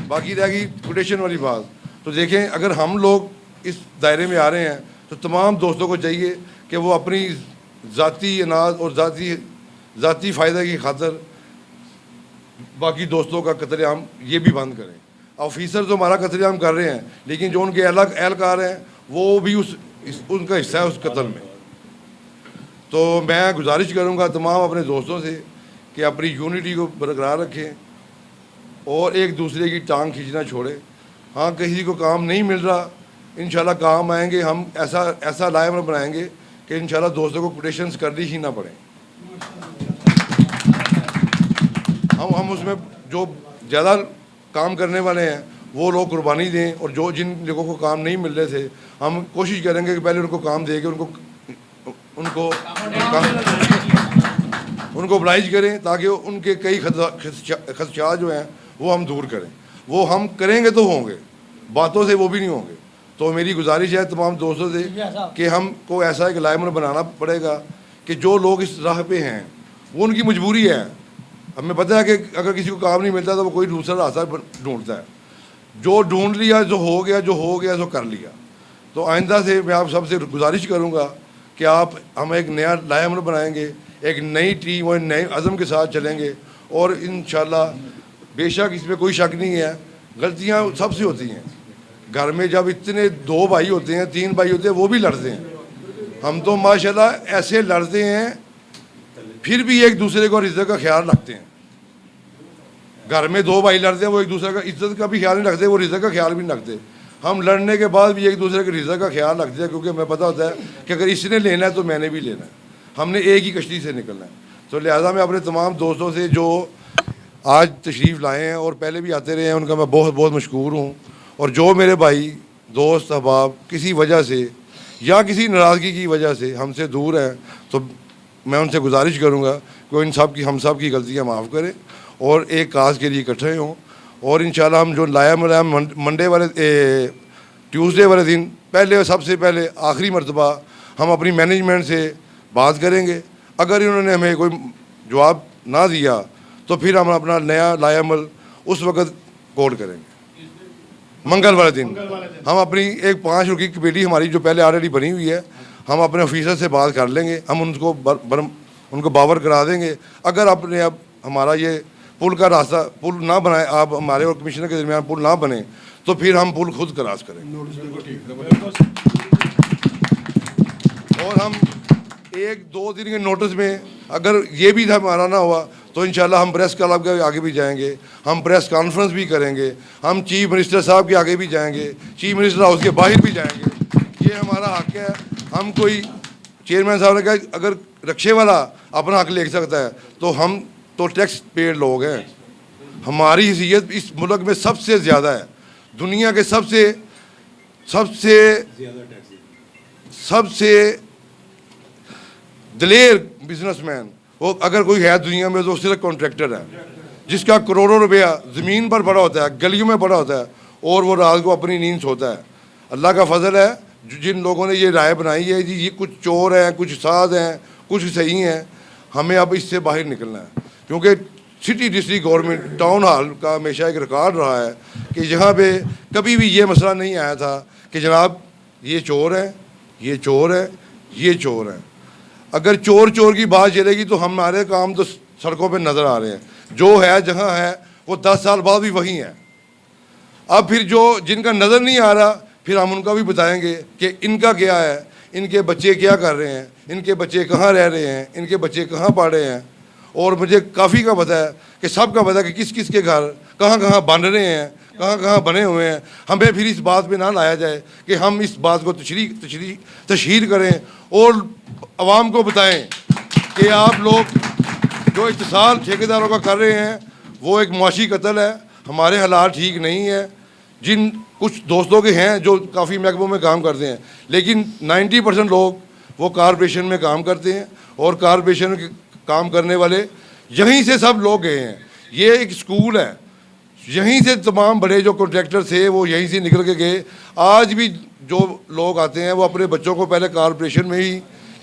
बाकी रहेगी कोटेशन वाली बात। तो देखें, अगर हम लोग इस दायरे में आ रहे हैं तो तमाम दोस्तों को चाहिए कि वो अपनी ज़ाती अनाज और ज़ाती फ़ायदे की खातर बाकी दोस्तों का कत्लेआम ये भी बंद करें। ऑफिसर तो हमारा कत्लेआम कर रहे हैं, लेकिन जो उनके अलग एहलकार हैं वो भी उनका हिस्सा है उस कत्ल में। तो मैं गुजारिश करूंगा तमाम अपने दोस्तों से कि अपनी यूनिटी को बरकरार रखें और एक दूसरे की टांग खींचना छोड़ें। हाँ, किसी को काम नहीं मिल रहा, इंशाल्लाह काम आएंगे, हम ऐसा लाइव बनाएंगे कि इंशाल्लाह दोस्तों को कोटेशंस करनी ही ना पड़े। हम उसमें जो ज़्यादा काम करने वाले हैं वो लोग कुर्बानी दें, और जो जिन लोगों को काम नहीं मिल रहे थे हम कोशिश करेंगे कि पहले उनको काम दे के उनको ऑब्लाइज करें, ताकि उनके कई खदशात जो हैं वो हम दूर करें। वो हम करेंगे तो होंगे, बातों से वो भी नहीं होंगे। तो मेरी गुजारिश है तमाम दोस्तों से कि हमको ऐसा एक लाइमन बनाना पड़ेगा कि जो लोग इस राह पे हैं वो उनकी मजबूरी है। हमें पता है कि अगर किसी को काम नहीं मिलता तो वो कोई दूसरा रास्ता ढूंढता है। जो ढूंढ लिया, जो हो गया सो कर लिया। तो आइंदा से मैं आप सबसे गुजारिश करूँगा कि आप हम एक नया लाइमन बनाएंगे, एक नई टीम और नए अज़म के साथ चलेंगे, और इंशाल्लाह बेशक इसमें कोई शक नहीं है, गलतियाँ सबसे होती हैं। घर में जब इतने 2 भाई होते हैं, 3 भाई होते हैं, वो भी लड़ते हैं। हम तो माशाल्लाह ऐसे लड़ते हैं, फिर भी एक दूसरे को इज्जत का ख्याल रखते हैं। घर में 2 भाई लड़ते हैं, वो एक दूसरे का इज्जत का भी ख्याल नहीं रखते, वो रिज़्क़ का ख्याल भी नहीं रखते। हम लड़ने के बाद भी एक दूसरे के रिज़्क़ का ख्याल रखते हैं, क्योंकि हमें पता होता है कि अगर इसने लेना है तो मैंने भी लेना है, हमने एक ही कश्ती से निकलना है। तो लिहाजा मैं अपने तमाम दोस्तों से जो आज तशरीफ़ लाए हैं और पहले भी आते रहे हैं, उनका मैं बहुत बहुत मशकूर हूँ। और जो मेरे भाई दोस्त अहबाब किसी वजह से या किसी नाराज़गी की वजह से हमसे दूर हैं, तो मैं उनसे गुजारिश करूँगा कि हम सब की गलतियाँ माफ़ करें और एक काज के लिए इकट्ठे हों। और इंशाल्लाह हम जो लाया मंडे वाले ट्यूसडे वाले दिन सबसे पहले आखिरी मरतबा हम अपनी मैनेजमेंट से बात करेंगे। अगर इन्होंने हमें कोई जवाब ना दिया तो फिर हम अपना नया लायामल उस वक़्त कोड करेंगे। मंगल वाले दिन हम अपनी एक 5 रुपये की कमेटी हमारी जो पहले ऑलरेडी बनी हुई है, हम अपने ऑफिसर से बात कर लेंगे, हम उनको बावर करा देंगे। अगर आपने अब हमारा ये पुल का रास्ता पुल ना बनाए, आप हमारे और कमिश्नर के दरमियान पुल ना बने, तो फिर हम पुल खुद क्रॉस करेंगे। और हम 1-2 दिन के नोटिस में अगर ये भी हमारा ना हुआ तो इंशाल्लाह हम प्रेस क्लब के आगे भी जाएंगे, हम प्रेस कॉन्फ्रेंस भी करेंगे, हम चीफ मिनिस्टर साहब के आगे भी जाएंगे, चीफ मिनिस्टर हाउस के बाहर भी जाएंगे। ये हमारा हक है। हम कोई चेयरमैन साहब ने कहा अगर रक्शे वाला अपना हक ले सकता है तो हम तो टैक्स पेड लोग हैं। हमारी हैसियत इस मुल्क में सबसे ज़्यादा है, दुनिया के सबसे दिलेर बिजनेसमैन वो अगर कोई है दुनिया में तो सिर्फ कॉन्ट्रैक्टर है, जिसका करोड़ों रुपया ज़मीन पर पड़ा होता है, गलियों में पड़ा होता है और वो रात को अपनी नींद सोता है। अल्लाह का फजल है जिन लोगों ने ये राय बनाई है जी ये कुछ चोर हैं, कुछ साध हैं, कुछ सही हैं। हमें अब इससे बाहर निकलना है, क्योंकि city district government town hall का हमेशा एक रिकॉर्ड रहा है कि जहाँ पे कभी भी ये मसला नहीं आया था कि जनाब ये चोर हैं, ये चोर हैं, ये चोर हैं। अगर चोर की बात चलेगी तो हमारे काम तो सड़कों पे नज़र आ रहे हैं। जो है जहाँ है वो 10 साल बाद भी वहीं है। अब फिर जो जिनका नज़र नहीं आ रहा फिर हम उनका भी बताएंगे कि इनका क्या है, इनके बच्चे क्या कर रहे हैं, इनके बच्चे कहाँ रह रहे हैं, इनके बच्चे कहाँ पढ़ रहे हैं। और मुझे काफ़ी का पता है कि सबका पता है कि किस किस के घर कहाँ कहाँ बन रहे हैं, कहाँ कहाँ बने हुए हैं। हमें फिर इस बात पे ना लाया जाए कि हम इस बात को तशहीर करें और आवाम को बताएं कि आप लोग जो इत्तेसाल ठेकेदारों का कर रहे हैं वो एक मुआशी कत्ल है। हमारे हालात ठीक नहीं है। जिन कुछ दोस्तों के हैं जो काफ़ी महकमों में काम करते हैं, लेकिन 90% लोग वो कॉरपोरेशन में काम करते हैं और कॉरपोरेशन के काम करने वाले यहीं से सब लोग गए हैं। ये एक स्कूल है, यहीं से तमाम बड़े जो कॉन्ट्रैक्टर थे वो यहीं से निकल के गए। आज भी जो लोग आते हैं वो अपने बच्चों को पहले कॉरपोरेशन में ही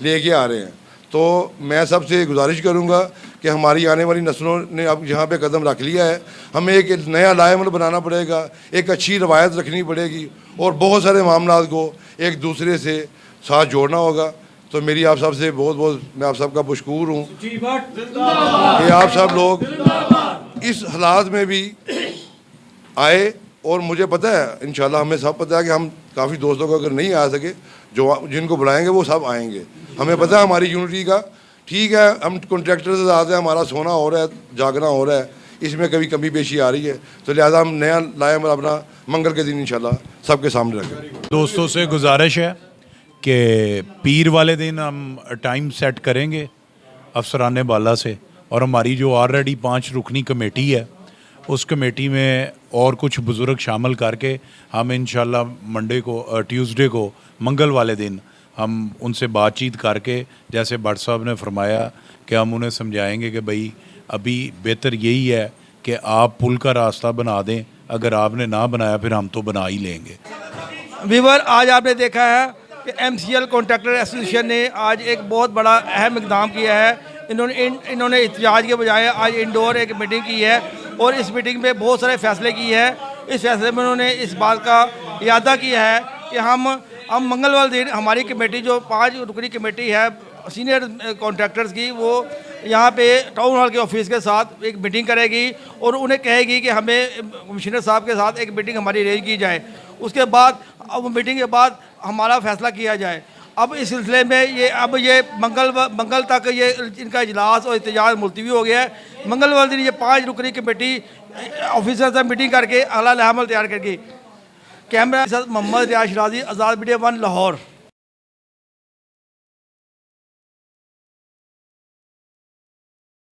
लेके आ रहे हैं। तो मैं सबसे गुजारिश करूंगा कि हमारी आने वाली नस्लों ने अब यहाँ पे कदम रख लिया है, हमें एक नया लायामल बनाना पड़ेगा, एक अच्छी रवायत रखनी पड़ेगी और बहुत सारे मामलात को एक दूसरे से साथ जोड़ना होगा। तो मेरी आप सब से बहुत मैं आप सबका मशकूर हूँ कि आप सब लोग इस हालात में भी आए। और मुझे पता है इंशाल्लाह हमें सब पता है कि हम काफ़ी दोस्तों को अगर नहीं आ सके जो जिनको बुलाएंगे वो सब आएंगे। हमें पता है हमारी यूनिटी का, ठीक है हम कॉन्ट्रैक्टर से ज़्यादा हमारा सोना हो रहा है, जागना हो रहा है, इसमें कभी कमी पेशी आ रही है, तो लिहाजा हम नया लायामल अपना मंगल के दिन इंशाल्लाह सबके सामने रखेंगे। दोस्तों से गुजारिश है कि पीर वाले दिन हम टाइम सेट करेंगे अफसरान बाला से, और हमारी जो ऑलरेडी 5 रुकनी कमेटी है उस कमेटी में और कुछ बुज़ुर्ग शामिल करके हम इंशाल्लाह मंडे को ट्यूसडे को मंगल वाले दिन हम उनसे बातचीत करके, जैसे भट्ट साहब ने फरमाया कि हम उन्हें समझाएंगे कि भाई अभी बेहतर यही है कि आप पुल का रास्ता बना दें, अगर आपने ना बनाया फिर हम तो बना ही लेंगे। वीवर, आज आपने देखा है कि MCL कॉन्ट्रैक्टर एसोसिएशन ने आज एक बहुत बड़ा अहम इक़दाम किया है। इन्होंने एहतजाज के बजाय आज इंडोर एक मीटिंग की है और इस मीटिंग में बहुत सारे फैसले किए हैं। इस फैसले में उन्होंने इस बात का इरादा किया है कि हम मंगलवार दिन हमारी कमेटी जो 5 रुकनी कमेटी है सीनियर कॉन्ट्रैक्टर्स की, वो यहाँ पे टाउन हॉल के ऑफिस के साथ एक मीटिंग करेगी और उन्हें कहेगी कि हमें कमिश्नर साहब के साथ एक मीटिंग हमारी अरेंज की जाए। उसके बाद अब मीटिंग के बाद हमारा फैसला किया जाए। अब इस सिलसिले में ये मंगल तक ये इनका इजलास और एहतजाज मुलतवी हो गया है। मंगलवार दिन ये 5 रुकनी कमेटी ऑफिसर से मीटिंग करके अगला लायामल तैयार करके। कैमरा मोहम्मद रियाज शराजी, आज़ाद मीडिया 1 लाहौर।